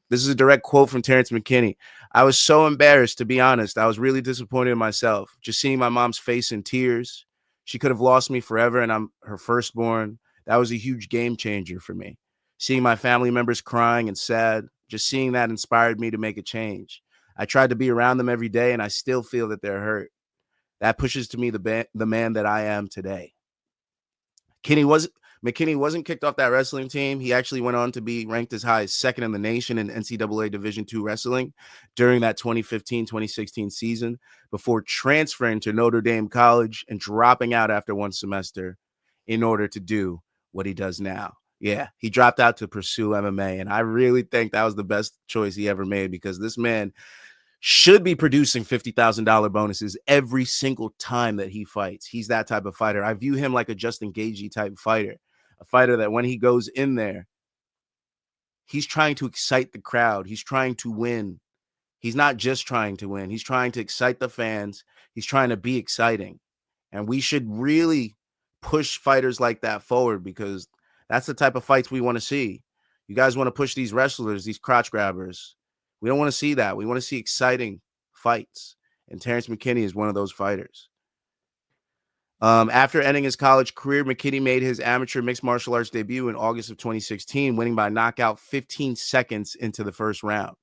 This is a direct quote from Terrance McKinney. "I was so embarrassed, to be honest. I was really disappointed in myself. Just seeing my mom's face in tears. She could have lost me forever, and I'm her firstborn. That was a huge game changer for me. Seeing my family members crying and sad, just seeing that inspired me to make a change. I tried to be around them every day, and I still feel that they're hurt. That pushes to me the man that I am today." McKinney wasn't kicked off that wrestling team. He actually went on to be ranked as high as 2nd in the nation in NCAA Division II wrestling during that 2015-2016 season before transferring to Notre Dame College and dropping out after one semester in order to do what he does now. Yeah, he dropped out to pursue MMA, and I really think that was the best choice he ever made, because this man should be producing $50,000 bonuses every single time that he fights. He's that type of fighter. I view him like a Justin Gaethje type fighter, a fighter that when he goes in there, he's trying to excite the crowd. He's trying to win. He's not just trying to win. He's trying to excite the fans. He's trying to be exciting. And we should really push fighters like that forward, because that's the type of fights we want to see. You guys want to push these wrestlers, these crotch grabbers. We don't want to see that. We want to see exciting fights. And Terrance McKinney is one of those fighters. After ending his college career, McKinney made his amateur mixed martial arts debut in August of 2016, winning by knockout 15 seconds into the first round.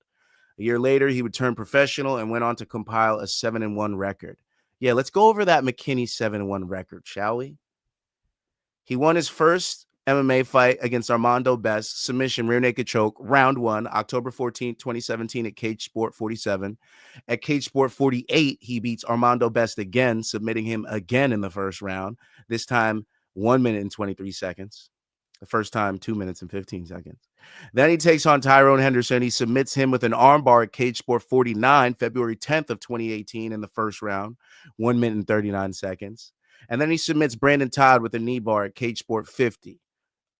A year later, he would turn professional and went on to compile a 7-1 record. Yeah, let's go over that McKinney 7-1 record, shall we? He won his first MMA fight against Armando Best, submission rear naked choke, round 1, October 14, 2017 at Cage Sport 47. At Cage Sport 48, he beats Armando Best again, submitting him again in the first round, this time 1 minute and 23 seconds. The first time, 2 minutes and 15 seconds. Then he takes on Tyrrell Herndon. He submits him with an armbar at Cage Sport 49, February 10th of 2018 in the first round, 1 minute and 39 seconds. And then he submits Brandon Todd with a knee bar at Cage Sport 50,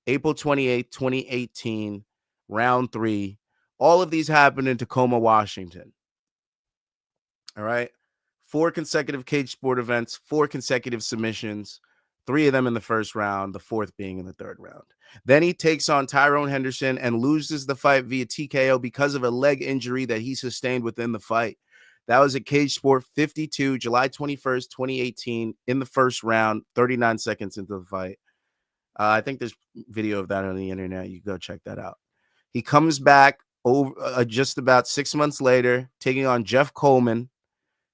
April 28th, 2018, round 3. All of these happened in Tacoma, Washington. All right. 4 consecutive Cage Sport events, 4 consecutive submissions, 3 of them in the first round, the 4th being in the 3rd round. Then he takes on Tyrone Henderson and loses the fight via TKO because of a leg injury that he sustained within the fight. That was at Cage Sport 52, July 21st, 2018, in the first round, 39 seconds into the fight. I think there's video of that on the internet. You go check that out. He comes back over just about 6 months later, taking on Jeff Coleman.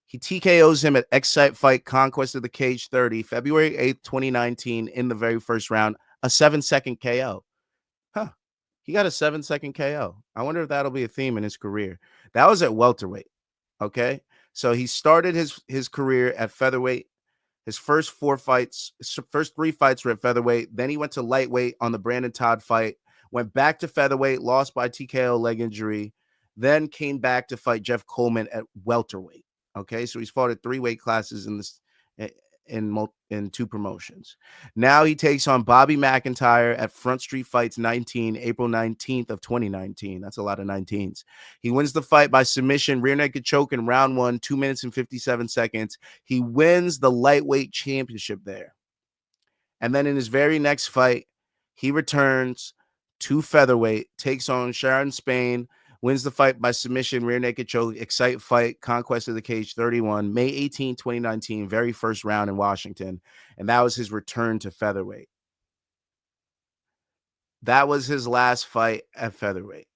He TKOs him at Excite Fight Conquest of the Cage 30, February 8th, 2019, in the very first round, a 7-second KO. Huh. He got a 7-second KO. I wonder if that'll be a theme in his career. That was at welterweight. Okay. So he started his career at featherweight. His first 3 fights were at featherweight. Then he went to lightweight on the Brandon Todd fight, went back to featherweight, lost by TKO leg injury, then came back to fight Jeff Coleman at welterweight. Okay, so he's fought at 3 weight classes in 2 promotions. Now he takes on Bobby McIntyre at Front Street Fights 19, April 19th of 2019. That's a lot of 19s. He wins the fight by submission, rear naked choke in round 1, 2 minutes and 57 seconds. He wins the lightweight championship there. And then in his very next fight, he returns to featherweight, takes on Sharon Spain, wins the fight by submission, rear naked choke, Excite Fight, Conquest of the Cage 31, May 18, 2019, very first round in Washington. And that was his return to featherweight. That was his last fight at featherweight.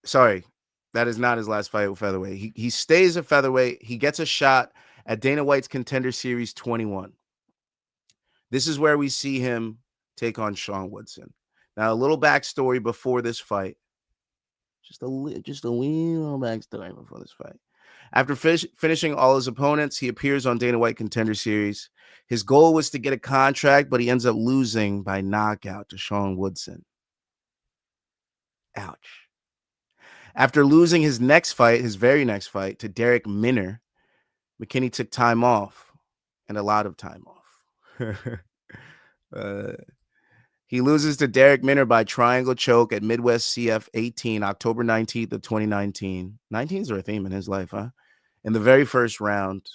Sorry, that is not his last fight with featherweight. He stays at featherweight. He gets a shot at Dana White's Contender Series 21. This is where we see him take on Sean Woodson. Now, a little backstory before this fight. Just a wee little backstory before this fight. After finishing all his opponents, he appears on Dana White Contender Series. His goal was to get a contract, but he ends up losing by knockout to Sean Woodson. Ouch. After losing his very next fight, to Derek Minner, McKinney took time off, and a lot of time off. He loses to Derek Minner by triangle choke at Midwest CF 18, October 19th of 2019. 19s are a theme in his life, huh? In the very first round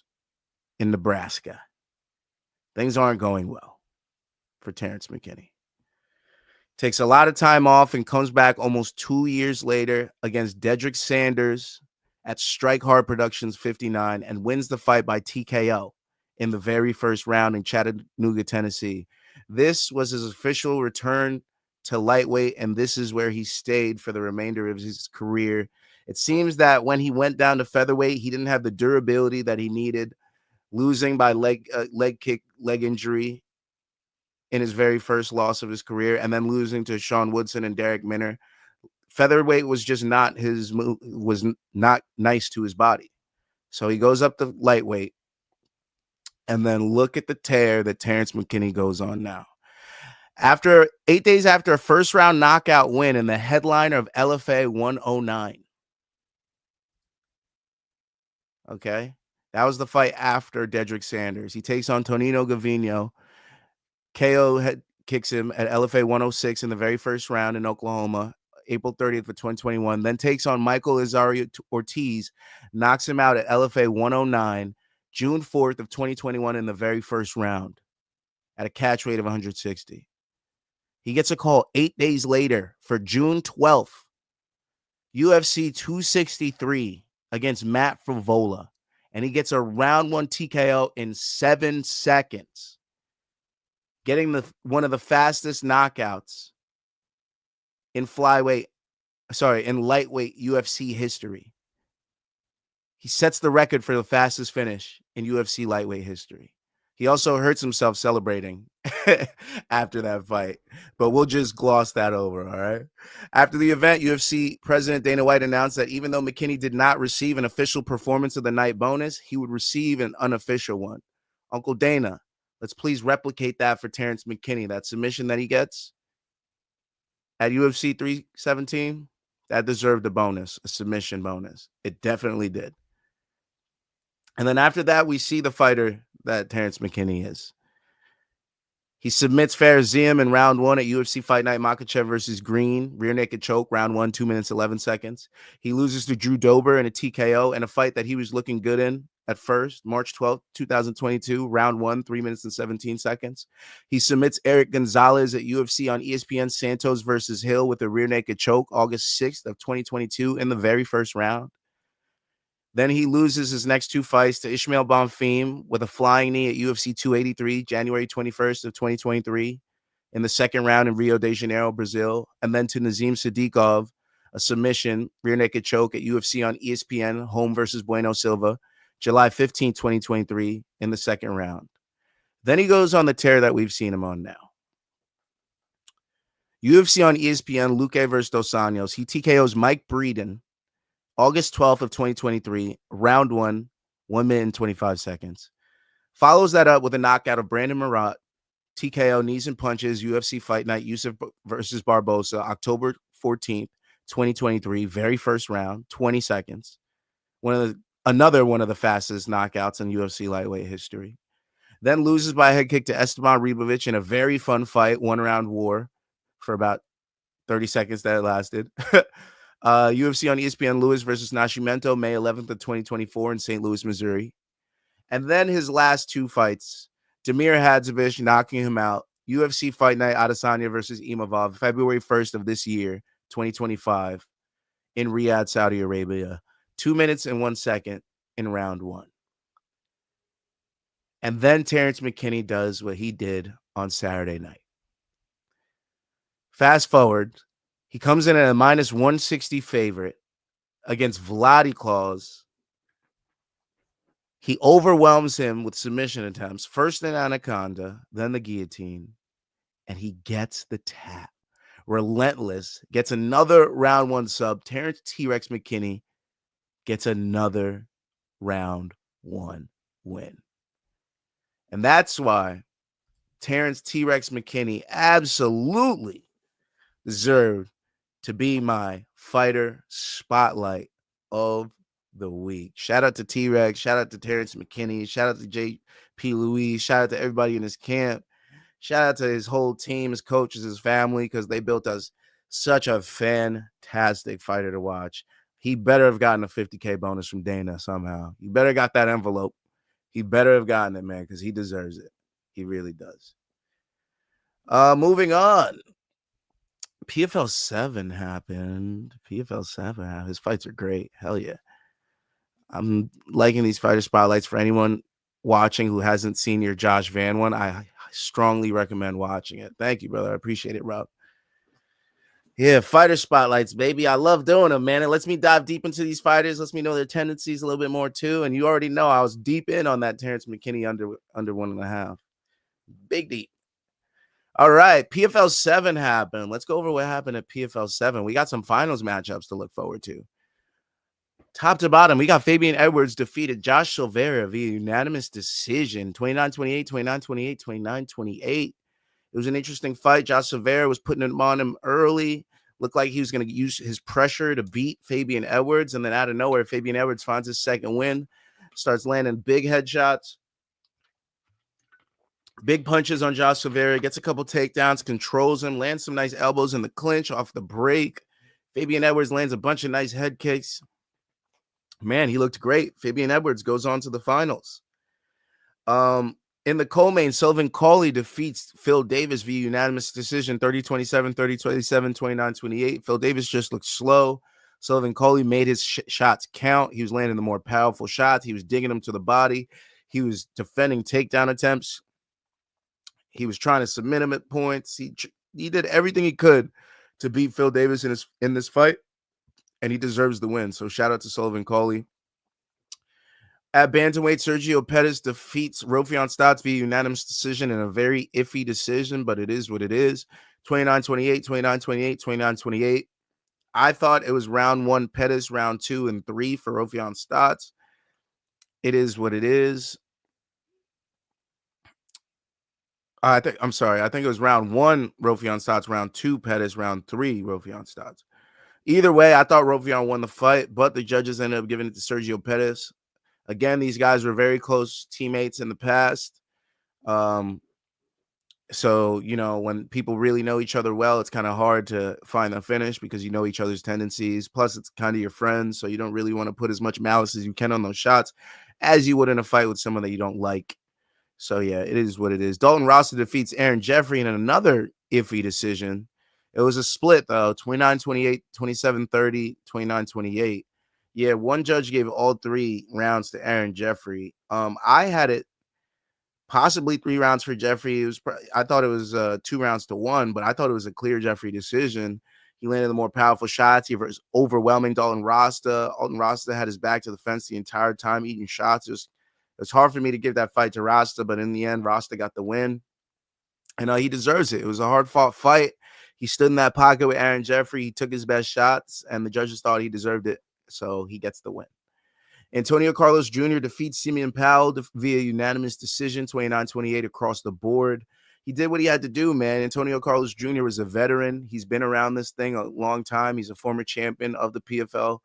in Nebraska. Things aren't going well for Terrance McKinney. Takes a lot of time off and comes back almost 2 years later against Dedrick Sanders at Strike Hard Productions 59 and wins the fight by TKO in the very first round in Chattanooga, Tennessee. This was his official return to lightweight, and this is where he stayed for the remainder of his career. It seems that when he went down to featherweight, he didn't have the durability that he needed, losing by leg injury in his very first loss of his career, and then losing to Sean Woodson and Derek Minner. Featherweight was just not not nice to his body. So he goes up to lightweight. And then look at the tear that Terrance McKinney goes on now. 8 days after a first round knockout win in the headliner of LFA 109. Okay. That was the fight after Dedrick Sanders. He takes on Tonino Gavino. KO kicks him at LFA 106 in the very first round in Oklahoma. April 30th of 2021. Then takes on Michael Azario Ortiz, knocks him out at LFA 109, June 4th of 2021 in the very first round at a catch weight of 160. He gets a call 8 days later for June 12th, UFC 263 against Matt Favola, and he gets a round 1 TKO in 7 seconds, getting one of the fastest knockouts in lightweight UFC history. He sets the record for the fastest finish in UFC lightweight history. He also hurts himself celebrating after that fight, but we'll just gloss that over, all right? After the event, UFC President Dana White announced that even though McKinney did not receive an official performance of the night bonus, he would receive an unofficial one. Uncle Dana, let's please replicate that for Terrance McKinney, that submission that he gets at UFC 317, that deserved a bonus, a submission bonus. It definitely did. And then after that, we see the fighter that Terrance McKinney is. He submits Farazim in round 1 at UFC Fight Night Makhachev versus Green, rear naked choke, round 1, 2 minutes, 11 seconds. He loses to Drew Dober in a TKO in a fight that he was looking good in at first, March 12th, 2022, round 1, 3 minutes and 17 seconds. He submits Eric Gonzalez at UFC on ESPN Santos versus Hill with a rear naked choke, August 6th of 2022 in the very first round. Then he loses his next 2 fights to Ishmael Bonfim with a flying knee at UFC 283, January 21st of 2023, in the second round in Rio de Janeiro, Brazil. And then to Nazim Sadiqov, a submission, rear naked choke at UFC on ESPN, Home versus Bueno Silva, July 15, 2023, in the second round. Then he goes on the tear that we've seen him on now. UFC on ESPN, Luque versus Dos Anjos. He TKOs Mike Breeden, August 12th of 2023, round 1, 1 minute and 25 seconds. Follows that up with a knockout of Brandon Marat, TKO, knees and punches, UFC Fight Night, Yusuf versus Barbosa, October 14th, 2023, very first round, 20 seconds. Another one of the fastest knockouts in UFC lightweight history. Then loses by a head kick to Esteban Ribovic in a very fun fight, 1-round war for about 30 seconds that it lasted. UFC on ESPN, Lewis versus Nascimento, May 11th of 2024 in St. Louis, Missouri. And then his last 2 fights, Damir Hadzovic knocking him out, UFC Fight Night, Adesanya versus Imavov, February 1st of this year, 2025, in Riyadh, Saudi Arabia, 2 minutes and 1 second in round 1. And then Terrance McKinney does what he did on Saturday night. Fast forward, he comes in at a minus 160 favorite against Vladislav. He overwhelms him with submission attempts, first in Anaconda, then the guillotine, and he gets the tap. Relentless, gets another round 1 sub. Terrance T-Rex McKinney gets another round 1 win. And that's why Terrance T-Rex McKinney absolutely deserved to be my fighter spotlight of the week. Shout out to T-Rex. Shout out to Terrance McKinney. Shout out to JP Louise. Shout out to everybody in his camp. Shout out to his whole team, his coaches, his family, because they built us such a fantastic fighter to watch. He better have gotten a $50K bonus from Dana somehow. He better got that envelope. He better have gotten it, man, because he deserves it. He really does. Moving on. PFL 7 happened. PFL 7 happened. His fights are great. Hell yeah. I'm liking these fighter spotlights. For anyone watching who hasn't seen your Josh Van one, I strongly recommend watching it. Thank you, brother. I appreciate it, Rob. Yeah, fighter spotlights, baby. I love doing them, man. It lets me dive deep into these fighters. Lets me know their tendencies a little bit more, too. And you already know I was deep in on that Terrance McKinney under 1.5. Big deep. All right, PFL 7 happened. Let's go over what happened at PFL 7. We got some finals matchups to look forward to. Top to bottom, we got Fabian Edwards defeated Josh Silveira via unanimous decision, 29-28, 29-28, 29-28. It was an interesting fight. Josh Silveira was putting him on him early. Looked like he was going to use his pressure to beat Fabian Edwards. And then out of nowhere, Fabian Edwards finds his second win, starts landing big headshots. Big punches on Josh Silveira, gets a couple takedowns, controls him, lands some nice elbows in the clinch off the break. Fabian Edwards lands a bunch of nice head kicks. Man, he looked great. Fabian Edwards goes on to the finals. In the co-main, Sullivan Cauley defeats Phil Davis via unanimous decision, 30-27, 30-27, 29-28. Phil Davis just looked slow. Sullivan Cauley made his shots count. He was landing the more powerful shots. He was digging them to the body. He was defending takedown attempts. He was trying to submit him at points. He did everything he could to beat Phil Davis in this fight, and he deserves the win. So shout out to Sullivan Cauley. At bantamweight, Sergio Pettis defeats Raufeon Stots via unanimous decision in a very iffy decision, but it is what it is. 29-28, 29-28, 29-28. I thought it was round 1 Pettis, round 2 and 3 for Raufeon Stots. It is what it is. I think it was round 1 Raufeon Stots, round 2 Pettis, round 3 Raufeon Stots. Either way, I thought Raufeon won the fight, but the judges ended up giving it to Sergio Pettis. Again, these guys were very close teammates in the past. So, when people really know each other well, it's kind of hard to find the finish because you know each other's tendencies. Plus, it's kind of your friends, so you don't really want to put as much malice as you can on those shots as you would in a fight with someone that you don't like. So, yeah, it is what it is. Dalton Rosser defeats Aaron Jeffrey in another iffy decision. It was a split, though, 29-28, 27-30, 29-28. Yeah, one judge gave all 3 rounds to Aaron Jeffrey. I had it possibly 3 rounds for Jeffrey. I thought it was 2 rounds to 1, but I thought it was a clear Jeffrey decision. He landed the more powerful shots. He was overwhelming Dalton Rosser. Dalton Rosser had his back to the fence the entire time, eating shots. It was hard for me to give that fight to Rosser, but in the end, Rosser got the win. And he deserves it. It was a hard-fought fight. He stood in that pocket with Aaron Jeffrey. He took his best shots, and the judges thought he deserved it. So he gets the win. Antonio Carlos Jr. defeats Simeon Powell via unanimous decision, 29-28 across the board. He did what he had to do, man. Antonio Carlos Jr. was a veteran. He's been around this thing a long time. He's a former champion of the PFL.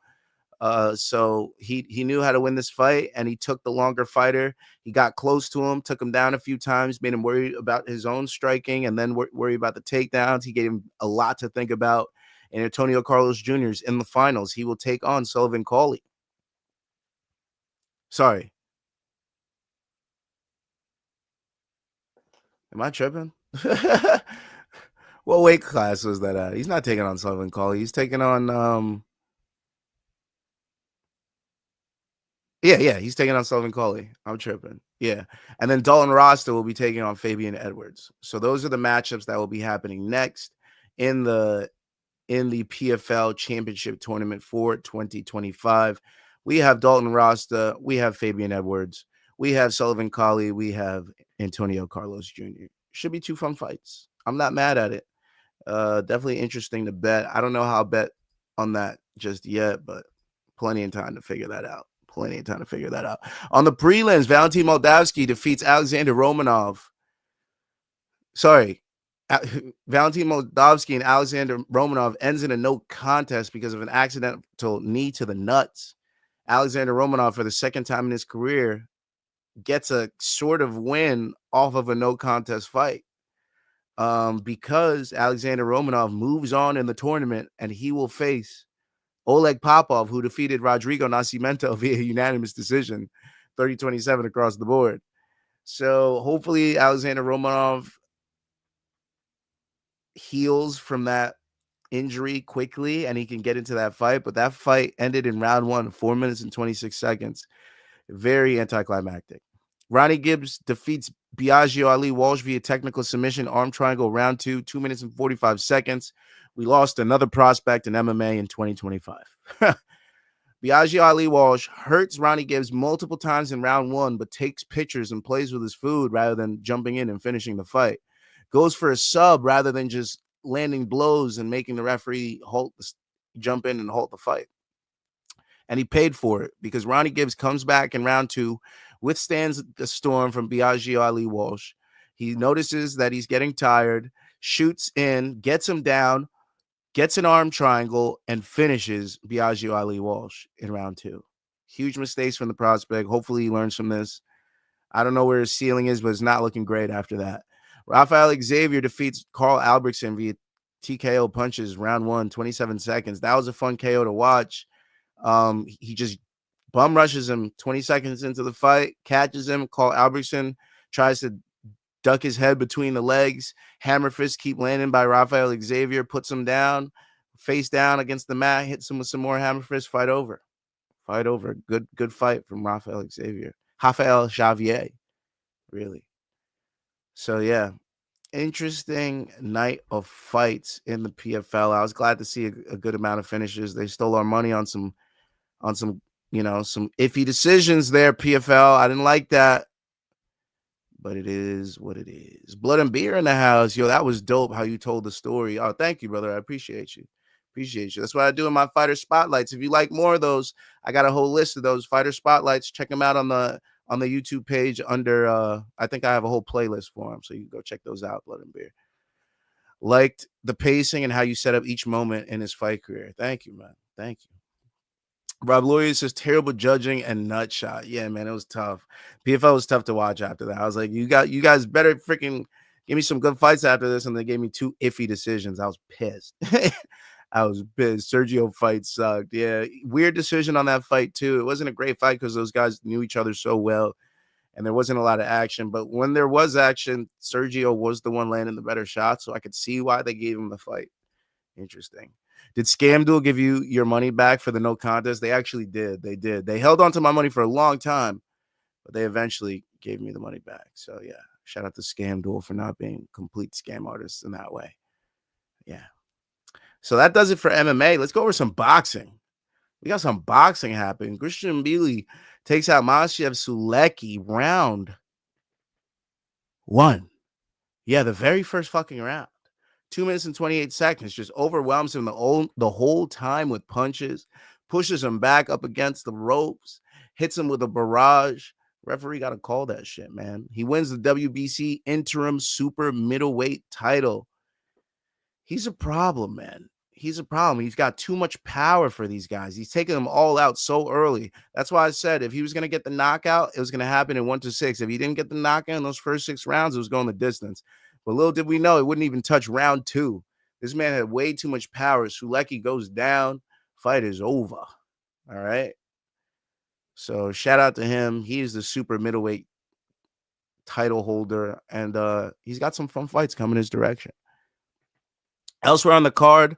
So he knew how to win this fight, and he took the longer fighter. He got close to him, took him down a few times, made him worry about his own striking, and then worry about the takedowns. He gave him a lot to think about. And Antonio Carlos Jr. is in the finals. He will take on Sullivan Cauley. Sorry. Am I tripping? What weight class was that at? He's not taking on Sullivan Cauley. He's taking on Yeah, he's taking on Sullivan Cauley. I'm tripping. Yeah. And then Dalton Rosser will be taking on Fabian Edwards. So those are the matchups that will be happening next in the PFL Championship Tournament for 2025. We have Dalton Rosser, we have Fabian Edwards, we have Sullivan Cauley, we have Antonio Carlos Jr. Should be 2 fun fights. I'm not mad at it. Definitely interesting to bet. I don't know how I'll bet on that just yet, but plenty of time to figure that out. On the prelims, Valentin Moldavsky defeats Alexander Romanov. Valentin Moldavsky and Alexander Romanov ends in a no contest because of an accidental knee to the nuts. Alexander Romanov, for the second time in his career, gets a sort of win off of a no contest fight. Because Alexander Romanov moves on in the tournament, and he will face Oleg Popov, who defeated Rodrigo Nascimento via unanimous decision, 30-27 across the board. So hopefully Alexander Romanov heals from that injury quickly and he can get into that fight. But that fight ended in round 1, 4 minutes and 26 seconds. Very anticlimactic. Ronnie Gibbs defeats Biagio Ali Walsh via technical submission, arm triangle, round 2, 2 minutes and 45 seconds. We lost another prospect in MMA in 2025. Biagio Ali Walsh hurts Ronnie Gibbs multiple times in round 1, but takes pictures and plays with his food rather than jumping in and finishing the fight. Goes for a sub rather than just landing blows and making the referee jump in and halt the fight. And he paid for it because Ronnie Gibbs comes back in round 2, withstands the storm from Biagio Ali Walsh. He notices that he's getting tired, shoots in, gets him down, gets an arm triangle, and finishes Biagio Ali Walsh in round 2. Huge mistakes from the prospect. Hopefully he learns from this. I don't know where his ceiling is, but it's not looking great after that. Rafael Xavier defeats Carl Albrechtsen via TKO punches, round 1, 27 seconds. That was a fun KO to watch. He just bum rushes him 20 seconds into the fight, catches him. Carl Albertson tries to duck his head between the legs. Hammer fist keep landing by Rafael Xavier, puts him down, face down against the mat, hits him with some more hammer fist. Fight over. Good fight from Rafael Xavier, really. So yeah, interesting night of fights in the PFL. I was glad to see a good amount of finishes. They stole our money on some some iffy decisions there, PFL. I didn't like that, but it is what it is. Blood and beer in the house. Yo, that was dope how you told the story. Oh, thank you, brother. I appreciate you. That's what I do in my fighter spotlights. If you like more of those, I got a whole list of those fighter spotlights. Check them out on the YouTube page under I think I have a whole playlist for them, so you can go check those out. Blood and beer. Liked the pacing and how you set up each moment in his fight career. Thank you, man. Thank you. Rob Lawyer says terrible judging and nut shot. Yeah, man, it was tough. PFL was tough to watch after that. I was like, you guys better freaking give me some good fights after this, and they gave me 2 iffy decisions. I was pissed. I was pissed. Sergio fight sucked. Yeah, weird decision on that fight too. It wasn't a great fight because those guys knew each other so well, and there wasn't a lot of action. But when there was action, Sergio was the one landing the better shot, so I could see why they gave him the fight. Interesting. Did ScamDuel give you your money back for the no contest? They actually did. They did. They held on to my money for a long time, but they eventually gave me the money back. So yeah, shout out to ScamDuel for not being complete scam artists in that way. Yeah. So that does it for MMA. Let's go over some boxing. We got some boxing happening. Christian Mbilli takes out Maciej Sulecki round 1. Yeah, the very first fucking round. 2 minutes and 28 seconds, just overwhelms him the whole time with punches, pushes him back up against the ropes, hits him with a barrage. Referee got to call that shit, man. He wins the WBC interim super middleweight title. He's a problem, man. He's a problem. He's got too much power for these guys. He's taking them all out so early. That's why I said if he was going to get the knockout, it was going to happen in 1-6. If he didn't get the knockout in those first 6 rounds, it was going the distance. But little did we know it wouldn't even touch round 2. This man had way too much power. Sulecki goes down. Fight is over. All right. So shout out to him. He is the super middleweight title holder, and he's got some fun fights coming his direction. Elsewhere on the card,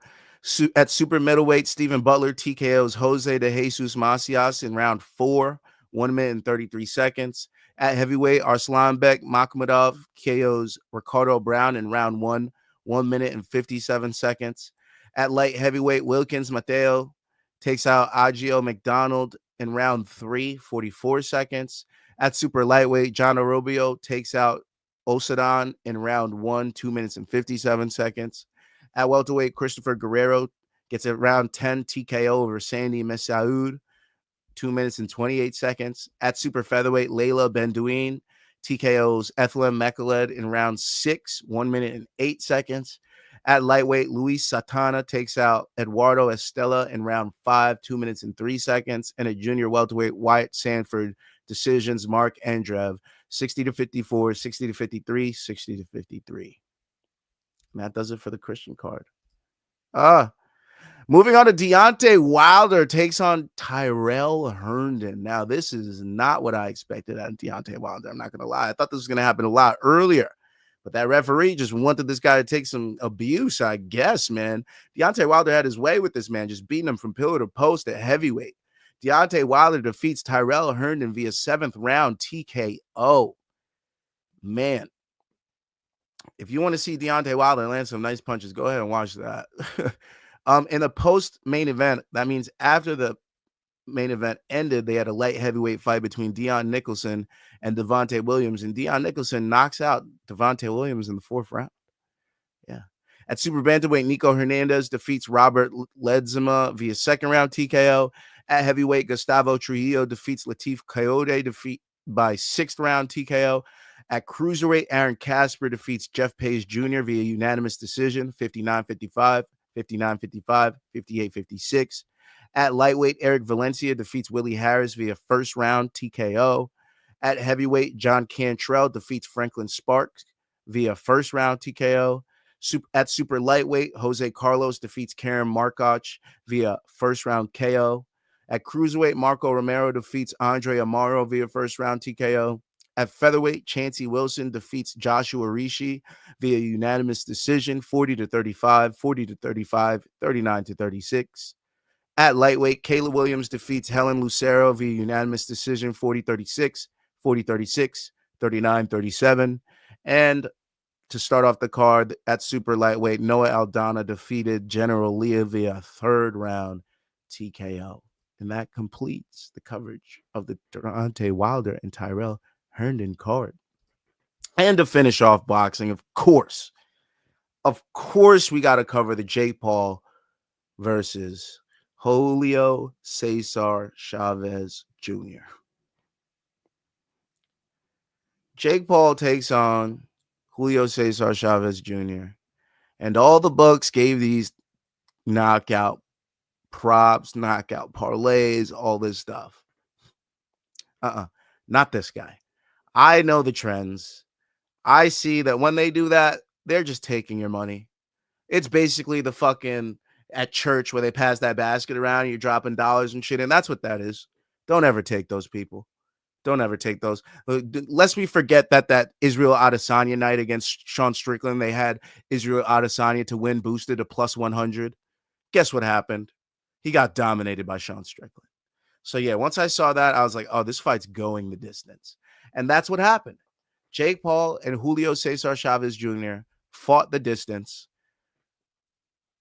at super middleweight, Stephen Butler TKOs Jose de Jesus Macias in round 4, 1 minute and 33 seconds. At heavyweight, Arslanbek Makhmudov KOs Ricardo Brown in round 1, 1 minute and 57 seconds. At light heavyweight, Wilkins Mateo takes out Agio McDonald in round 3, 44 seconds. At super lightweight, John Orobio takes out Osadon in round 1, 2 minutes and 57 seconds. At welterweight, Christopher Guerrero gets a round 10 TKO over Sandy Messaoud, 2 minutes and 28 seconds. At super featherweight, Layla Bendouin TKOs Ethlem Mekhaled in round 6, 1 minute and 8 seconds. At lightweight, Luis Satana takes out Eduardo Estella in round 5, 2 minutes and 3 seconds. And at junior welterweight, Wyatt Sanford decisions Mark Andreev 60-54, 60-53, 60-53. And that does it for the Christian card. Moving on to Deontay Wilder takes on Tyrrell Herndon. Now, this is not what I expected out of Deontay Wilder. I'm not going to lie. I thought this was going to happen a lot earlier. But that referee just wanted this guy to take some abuse, I guess, man. Deontay Wilder had his way with this man, just beating him from pillar to post at heavyweight. Deontay Wilder defeats Tyrrell Herndon via 7th round TKO. Man. If you want to see Deontay Wilder land some nice punches, go ahead and watch that. In the post-main event, that means after the main event ended, they had a light heavyweight fight between Dion Nicholson and Devontae Williams, and Dion Nicholson knocks out Devontae Williams in the 4th round. Yeah. At super bantamweight, Nico Hernandez defeats Robert Ledesma via 2nd round TKO. At heavyweight, Gustavo Trujillo defeats Latif Coyote by 6th round TKO. At cruiserweight, Aaron Casper defeats Jeff Page Jr. via unanimous decision, 59-55, 59-55, 58-56. At lightweight, Eric Valencia defeats Willie Harris via 1st round TKO. At heavyweight, John Cantrell defeats Franklin Sparks via 1st round TKO. At super lightweight, Jose Carlos defeats Karen Markoch via first round KO. At cruiserweight, Marco Romero defeats Andre Amaro via first round TKO. At featherweight, Chancey Wilson defeats Joshua Rishi via unanimous decision, 40-35, 40-35, 39-36. At lightweight, Kayla Williams defeats Helen Lucero via unanimous decision, 40-36, 40-36, 39-37. And to start off the card, at super lightweight, Noah Aldana defeated General Leah via third round TKO. And that completes the coverage of the Deontay Wilder and Tyrrell Herndon card. And to finish off boxing, of course, we got to cover the Jake Paul versus Julio Cesar Chavez Jr. Jake Paul takes on Julio Cesar Chavez Jr. And all the books gave these knockout props, knockout parlays, all this stuff. Not this guy. I know the trends. I see that when they do that, they're just taking your money. It's basically the fucking at church where they pass that basket around and you're dropping dollars and shit. And that's what that is. Don't ever take those people. Don't ever take those. Lest we forget that Israel Adesanya night against Sean Strickland, they had Israel Adesanya to win boosted to plus 100. Guess what happened? He got dominated by Sean Strickland. So yeah, once I saw that, I was like, oh, this fight's going the distance. And that's what happened. Jake Paul and Julio Cesar Chavez Jr. fought the distance,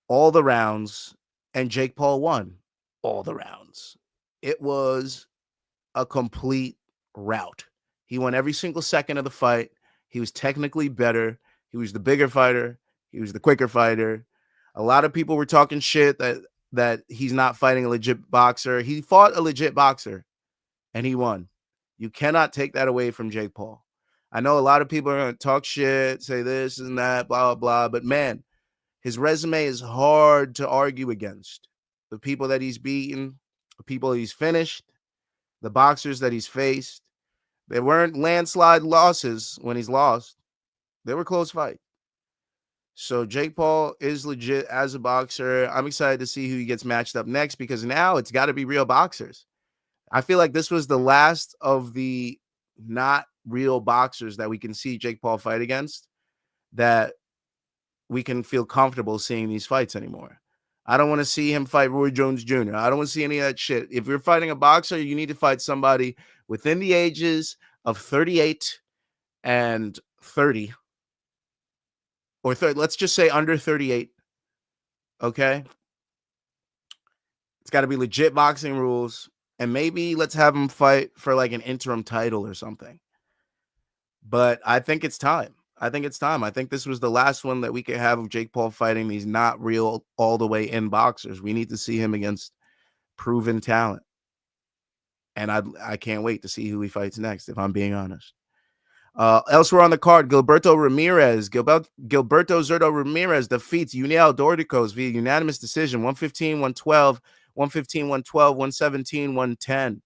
all the rounds, and Jake Paul won all the rounds. It was a complete rout. He won every single second of the fight. He was technically better. He was the bigger fighter. He was the quicker fighter. A lot of people were talking shit that he's not fighting a legit boxer. He fought a legit boxer, and he won. You cannot take that away from Jake Paul. I know a lot of people are going to talk shit, say this and that, blah, blah, blah. But, man, his resume is hard to argue against. The people that he's beaten, the people he's finished, the boxers that he's faced, they weren't landslide losses when he's lost. They were close fights. So Jake Paul is legit as a boxer. I'm excited to see who he gets matched up next because now it's got to be real boxers. I feel like this was the last of the not real boxers that we can see Jake Paul fight against that we can feel comfortable seeing these fights anymore. I don't want to see him fight Roy Jones Jr. I don't want to see any of that shit. If you're fighting a boxer, you need to fight somebody within the ages of 38 and 30. Or let's just say under 38. Okay? It's got to be legit boxing rules. And maybe let's have him fight for like an interim title or something. But I think it's time. I think this was the last one that we could have of Jake Paul fighting these not real all the way in boxers. We need to see him against proven talent. And I can't wait to see who he fights next, if I'm being honest. Elsewhere on the card, Gilberto Zurdo Ramirez defeats Uniel Dorticos via unanimous decision, 115-112, 115-112, 117-110.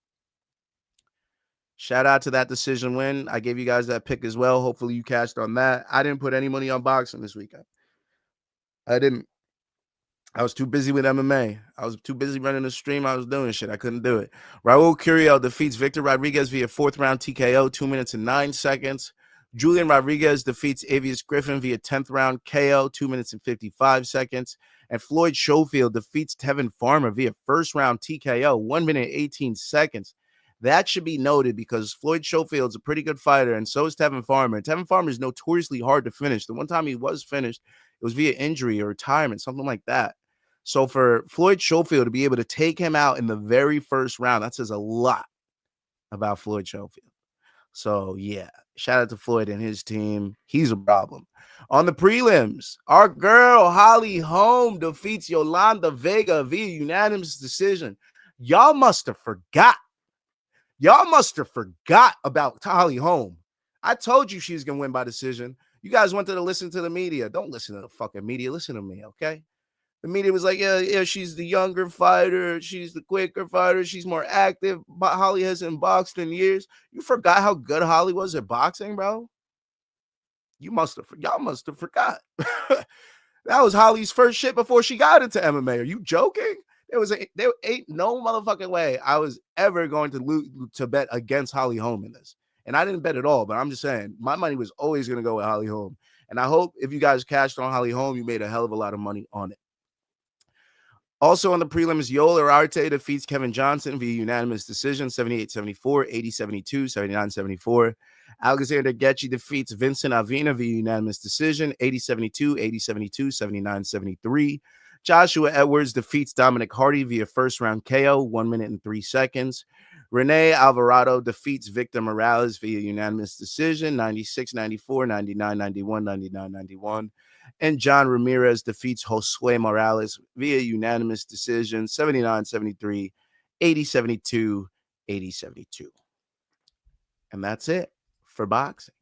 Shout out to that decision win. I gave you guys that pick as well. Hopefully you cashed on that. I didn't put any money on boxing this weekend. I didn't. I was too busy with MMA. I was too busy running the stream. I was doing shit. I couldn't do it. Raul Curiel defeats Victor Rodriguez via fourth round TKO, 2 minutes and 9 seconds. Julian Rodriguez defeats Avius Griffin via 10th round KO, 2 minutes and 55 seconds. And Floyd Schofield defeats Tevin Farmer via first round TKO, 1 minute 18 seconds. That should be noted because Floyd Schofield's a pretty good fighter, and so is Tevin Farmer. And Tevin Farmer is notoriously hard to finish. The one time he was finished, it was via injury or retirement, something like that. So for Floyd Schofield to be able to take him out in the very first round, that says a lot about Floyd Schofield. So, yeah, shout out to Floyd and his team. He's a problem. On the prelims, our girl Holly Holm defeats Yolanda Vega via unanimous decision. Y'all must have forgot. Y'all must have forgot about Holly Holm. I told you she was going to win by decision. You guys wanted to listen to the media. Don't listen to the fucking media. Listen to me, okay? The media was like, yeah, she's the younger fighter. She's the quicker fighter. She's more active. But Holly hasn't boxed in years. You forgot how good Holly was at boxing, bro? Y'all must have forgot. That was Holly's first shit before she got into MMA. Are you joking? There ain't no motherfucking way I was ever going to bet against Holly Holm in this. And I didn't bet at all, but I'm just saying my money was always going to go with Holly Holm. And I hope if you guys cashed on Holly Holm, you made a hell of a lot of money on it. Also on the prelims, Yoel Arte defeats Kevin Johnson via unanimous decision, 78-74, 80-72, 79-74. Alexander Getchy defeats Vincent Avina via unanimous decision, 80-72, 80-72, 79-73. Joshua Edwards defeats Dominic Hardy via first-round KO, 1 minute and 3 seconds. Rene Alvarado defeats Victor Morales via unanimous decision, 96-94, 99-91, 99-91. And John Ramirez defeats Josue Morales via unanimous decision, 79-73, 80-72, 80-72. And that's it for boxing.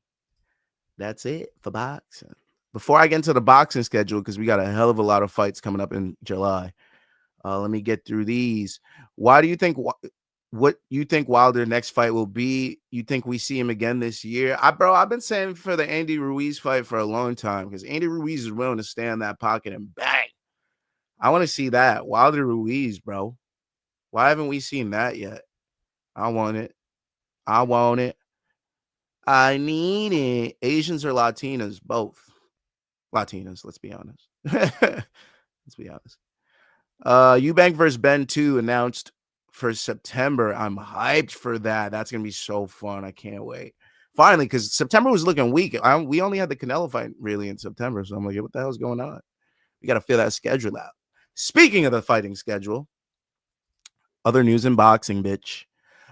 That's it for boxing. Before I get into the boxing schedule, because we got a hell of a lot of fights coming up in July, let me get through these. Why do you think what you think Wilder's next fight will be? You think we see him again this year? I've been saying for the Andy Ruiz fight for a long time, because Andy Ruiz is willing to stay in that pocket and bang. I want to see that. Wilder Ruiz, bro. Why haven't we seen that yet? I want it. I want it. I need it. Asians or Latinas? Both. Latinas, let's be honest. Let's be honest. Eubank versus Ben 2 announced for September. I'm hyped for that. That's going to be so fun. I can't wait. Finally, because September was looking weak. We only had the Canelo fight really in September. So I'm like, what the hell's going on? We got to feel that schedule out. Speaking of the fighting schedule, other news in boxing, bitch.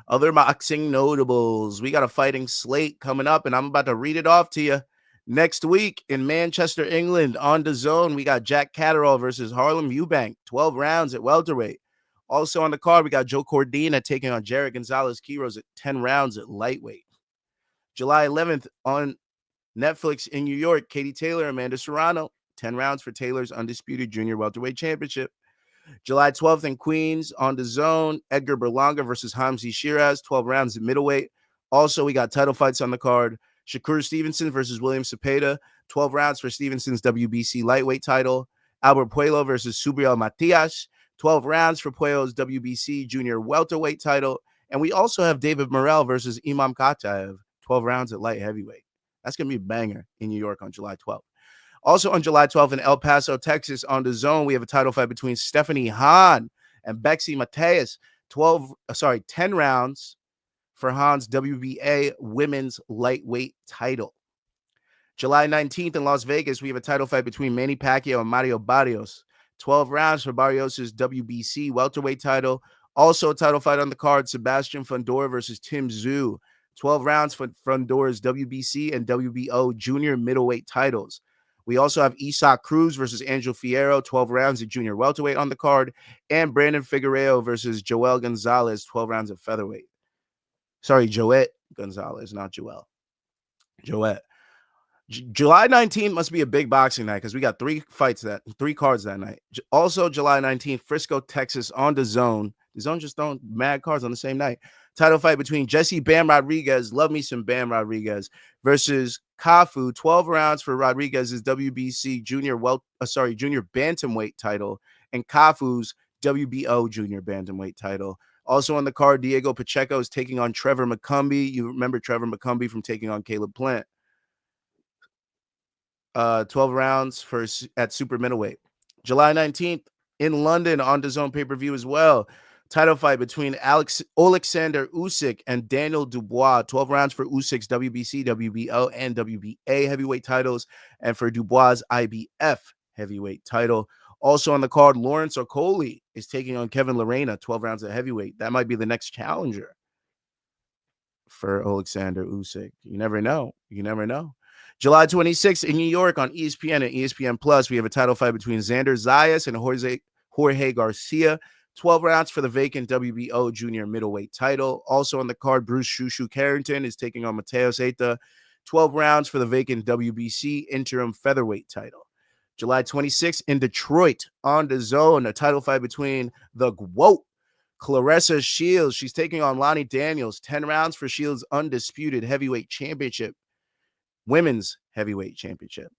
Other boxing notables. We got a fighting slate coming up, and I'm about to read it off to you. Next week in Manchester, England, on DAZN, we got Jack Catterall versus Harlem Eubank, 12 rounds at welterweight. Also on the card, we got Joe Cordina taking on Jared Gonzalez-Quiros at 10 rounds at lightweight. July 11th on Netflix in New York, Katie Taylor, Amanda Serrano, 10 rounds for Taylor's undisputed junior welterweight championship. July 12th in Queens on DAZN, Edgar Berlanga versus Hamzi Shiraz, 12 rounds at middleweight. Also, we got title fights on the card. Shakur Stevenson versus William Cepeda, 12 rounds for Stevenson's WBC lightweight title. Albert Puello versus Subriel Matias, 12 rounds for Puello's WBC junior welterweight title. And we also have David Morrell versus Imam Kataev, 12 rounds at light heavyweight. That's going to be a banger in New York on July 12th. Also on July 12th in El Paso, Texas, on DAZN, we have a title fight between Stephanie Hahn and Bexy Mateus, 10 rounds for Hahn's WBA women's lightweight title. July 19th in Las Vegas, we have a title fight between Manny Pacquiao and Mario Barrios. 12 rounds for Barrios' WBC welterweight title. Also a title fight on the card, Sebastian Fundora versus Tim Tszyu. 12 rounds for Fundora's WBC and WBO junior middleweight titles. We also have Isaac Cruz versus Angel Fierro, 12 rounds at junior welterweight on the card. And Brandon Figueiredo versus Joel Gonzalez, 12 rounds at featherweight. Sorry, Joette Gonzalez, not Joel. Joette. July 19th must be a big boxing night because we got three cards that night. Also, July 19th, Frisco, Texas, on DAZN. DAZN just throwing mad cards on the same night. Title fight between Jesse Bam Rodriguez, love me some Bam Rodriguez, versus Kafu. 12 rounds for Rodriguez's WBC junior bantamweight title, and Kafu's WBO junior bantamweight title. Also on the card, Diego Pacheco is taking on Trevor McCumbee. You remember Trevor McCumbee from taking on Caleb Plant. 12 rounds at super middleweight. July 19th in London on DAZN pay-per-view as well. Title fight between Alexander Usyk and Daniel Dubois. 12 rounds for Usyk's WBC, WBO, and WBA heavyweight titles, and for Dubois' IBF heavyweight title. Also on the card, Lawrence Okoli is taking on Kevin Lerena, 12 rounds at heavyweight. That might be the next challenger for Alexander Usyk. You never know. July 26th in New York on ESPN and ESPN Plus, we have a title fight between Xander Zayas and Jorge Garcia. 12 rounds for the vacant WBO junior middleweight title. Also on the card, Bruce Shushu Carrington is taking on Mateus Eita. 12 rounds for the vacant WBC interim featherweight title. July 26th in Detroit on DAZN, a title fight between the GWOAT, Claressa Shields. She's taking on Lonnie Daniels. 10 rounds for Shields' undisputed heavyweight championship. Women's Heavyweight Championship.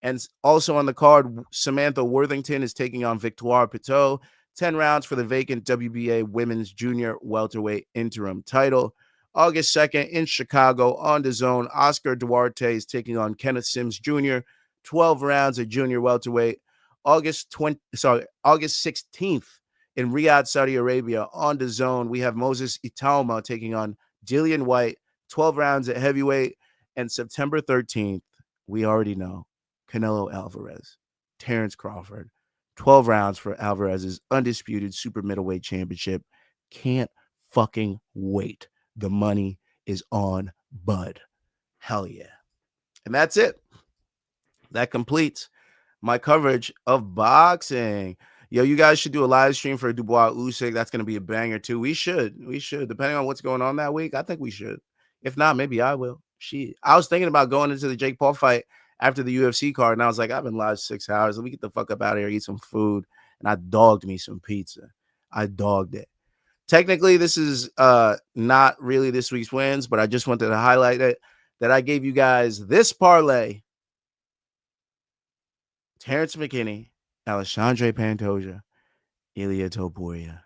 And also on the card, Samantha Worthington is taking on Victoire Pitot. 10 rounds for the vacant WBA Women's Junior Welterweight Interim title. August 2nd in Chicago on DAZN, Oscar Duarte is taking on Kenneth Sims Jr. 12 rounds at Junior Welterweight. August 16th in Riyadh, Saudi Arabia on DAZN, we have Moses Itauma taking on Dillian White. 12 rounds at heavyweight. And September 13th, we already know, Canelo Alvarez, Terrence Crawford. 12 rounds for Alvarez's undisputed super middleweight championship. Can't fucking wait. The money is on Bud. Hell yeah. And that's it. That completes my coverage of boxing. Yo, you guys should do a live stream for Dubois Usyk. That's going to be a banger too. We should. Depending on what's going on that week, I think we should. If not, maybe I will. I was thinking about going into the Jake Paul fight after the UFC card, and I was like, I've been live 6 hours. Let me get the fuck up out of here, eat some food. And I dogged me some pizza. I dogged it. Technically, this is not really this week's wins, but I just wanted to highlight it that I gave you guys this parlay. Terrance McKinney, Alexandre Pantoja, Ilia Topuria.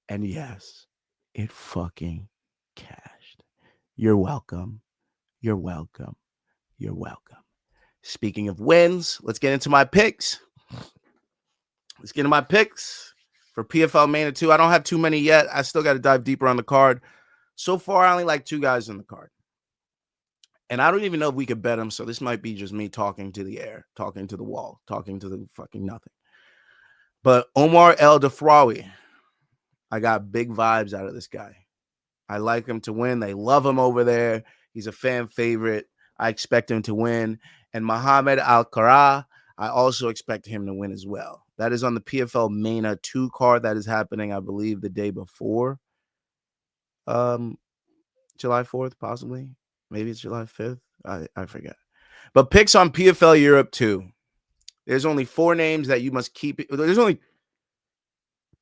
And yes, it fucking cashed. You're welcome. You're welcome. You're welcome. Speaking of wins, let's get into my picks. For PFL MENA 2. I don't have too many yet. I still got to dive deeper on the card. So far, I only like 2 guys on the card. And I don't even know if we could bet them, so this might be just me talking to the air, talking to the wall, talking to the fucking nothing. But Omar El Dafraoui, I got big vibes out of this guy. I like him to win. They love him over there. He's a fan favorite. I expect him to win. And Muhammad Al-Kara, I also expect him to win as well. That is on the PFL MENA 2 card that is happening, I believe, the day before. July 4th, possibly. Maybe it's July 5th. I forget. But picks on PFL Europe 2. There's only 4 names that you must keep. There's only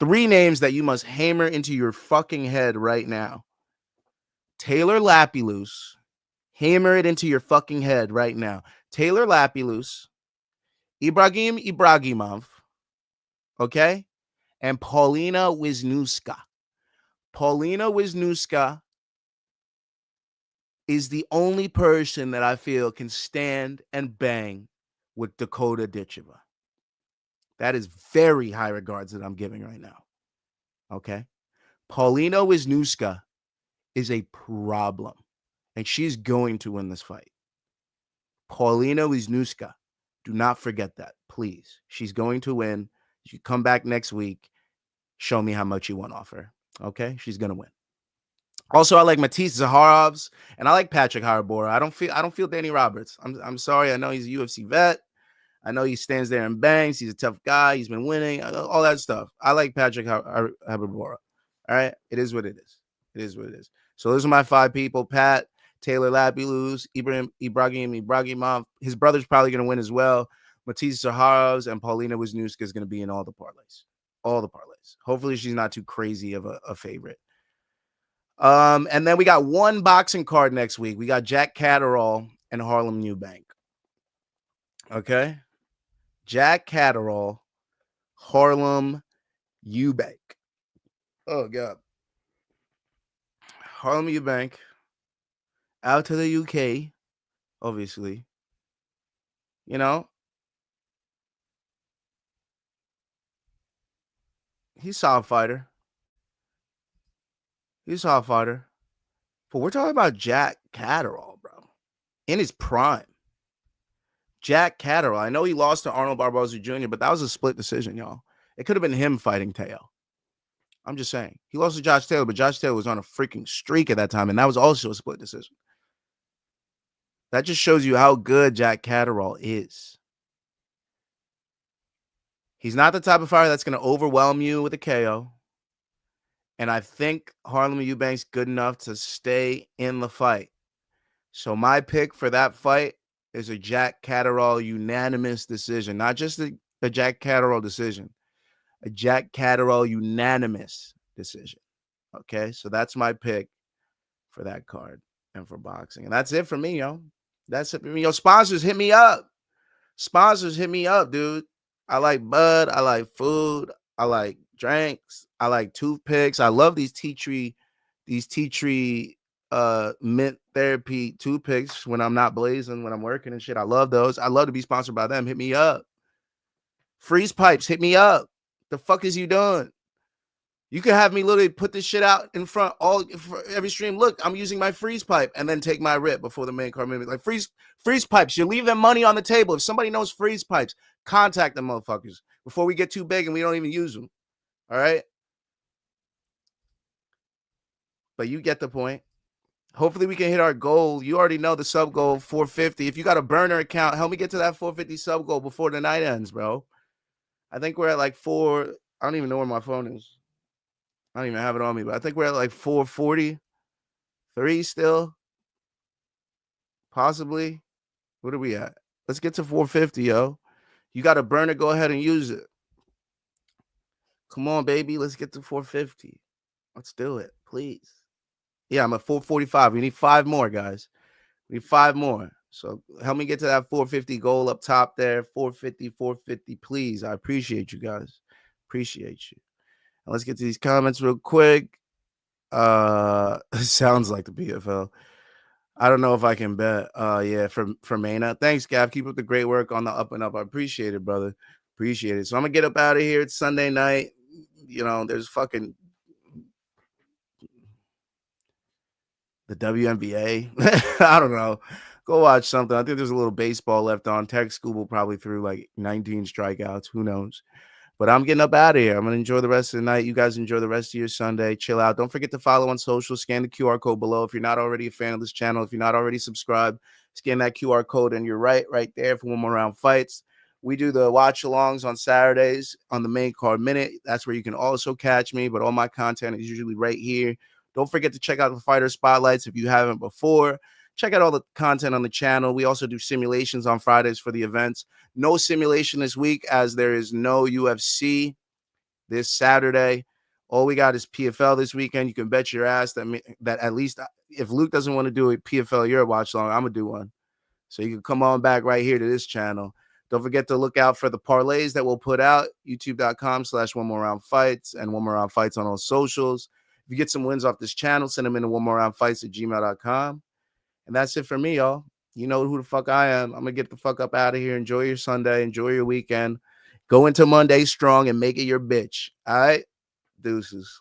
3 names that you must hammer into your fucking head right now. Taylor Lapilus. Hammer it into your fucking head right now. Taylor Lapilus. Ibrahim Ibragimov. Okay? And Paulina Wisniewska. Paulina Wisniewska is the only person that I feel can stand and bang with Dakota Ditcheva. That is very high regards that I'm giving right now. Okay? Paulina Wisniewska is a problem, and she's going to win this fight. Paulina Wisniewska, do not forget that, please. She's going to win. You come back next week, show me how much you want off her. Okay? She's going to win. Also, I like Matisse Zaharovs, and I like Patrick Harbour. I don't feel Danny Roberts. I'm sorry. I know he's a UFC vet. I know he stands there and bangs. He's a tough guy. He's been winning, all that stuff. I like Patrick Harbour. All right? It is what it is. It is what it is. So those are my 5 people. Pat, Taylor Lapilus, Ibrahim Ibragimov. His brother's probably going to win as well. Matisse Zaharovs and Paulina Wisniewska is going to be in all the parlays. All the parlays. Hopefully she's not too crazy of a favorite. And then we got 1 boxing card next week. We got Jack Catterall and Harlem Eubank. Okay? Jack Catterall, Harlem Eubank. Oh, God. Harlem Eubank. Out to the UK, obviously. You know? He's a solid fighter. But we're talking about Jack Catterall, bro. In his prime. Jack Catterall. I know he lost to Arnold Barboza Jr., but that was a split decision, y'all. It could have been him fighting Teo. I'm just saying. He lost to Josh Taylor, but Josh Taylor was on a freaking streak at that time, and that was also a split decision. That just shows you how good Jack Catterall is. He's not the type of fighter that's going to overwhelm you with a KO. And I think Harlem Eubank's good enough to stay in the fight. So my pick for that fight is a Jack Catterall unanimous decision. Not just a Jack Catterall decision. A Jack Catterall unanimous decision. Okay, so that's my pick for that card. and for boxing. And that's it for me, yo. That's it for me. Yo, sponsors, hit me up. Sponsors, hit me up, dude. I like bud. I like food. I like drinks. I like toothpicks. I love these tea tree mint therapy toothpicks when I'm not blazing, when I'm working and shit. I love those. I love to be sponsored by them. Hit me up. Freeze pipes, hit me up. The fuck is you doing? You could have me literally put this shit out in front for every stream. Look, I'm using my freeze pipe and then take my rip before the main card. Like freeze pipes. You're leaving money on the table. If somebody knows freeze pipes, contact them motherfuckers before we get too big and we don't even use them. All right. But you get the point. Hopefully we can hit our goal. You already know the sub goal, 450. If you got a burner account, help me get to that 450 sub goal before the night ends, bro. I think we're at like 4. I don't even know where my phone is. I don't even have it on me, but I think we're at like 443 still. Possibly. What are we at? Let's get to 450, yo. You got a burner, go ahead and use it. Come on, baby. Let's get to 450. Let's do it, please. Yeah, I'm at 445. We need 5 more, guys. We need 5 more. So help me get to that 450 goal up top there. 450, please. I appreciate you guys. Appreciate you. And let's get to these comments real quick. Sounds like the PFL. I don't know if I can bet. Yeah, for MENA. Thanks, Gav. Keep up the great work on the up and up. I appreciate it, brother. Appreciate it. So I'm gonna get up out of here. It's Sunday night. You know, there's fucking the WNBA. I don't know. Go watch something. I think there's a little baseball left on. Tech School will probably threw like 19 strikeouts. Who knows? But I'm getting up out of here. I'm going to enjoy the rest of the night. You guys enjoy the rest of your Sunday. Chill out. Don't forget to follow on social. Scan the QR code below. If you're not already a fan of this channel, if you're not already subscribed, scan that QR code and you're right there for One More Round Fights. We do the watch-alongs on Saturdays on the main card minute. That's where you can also catch me, but all my content is usually right here. Don't forget to check out the fighter spotlights if you haven't before. Check out all the content on the channel. We also do simulations on Fridays for the events. No simulation this week as there is no UFC this Saturday. All we got is PFL this weekend. You can bet your ass that at least if Luke doesn't want to do a PFL Europe watch long, I'm going to do one. So you can come on back right here to this channel. Don't forget to look out for the parlays that we'll put out, youtube.com/onemoreroundfights and One More Round Fights on all socials. If you get some wins off this channel, send them into onemoreroundfights@gmail.com. And that's it for me, y'all. You know who the fuck I am. I'm going to get the fuck up out of here. Enjoy your Sunday. Enjoy your weekend. Go into Monday strong and make it your bitch. All right? Deuces.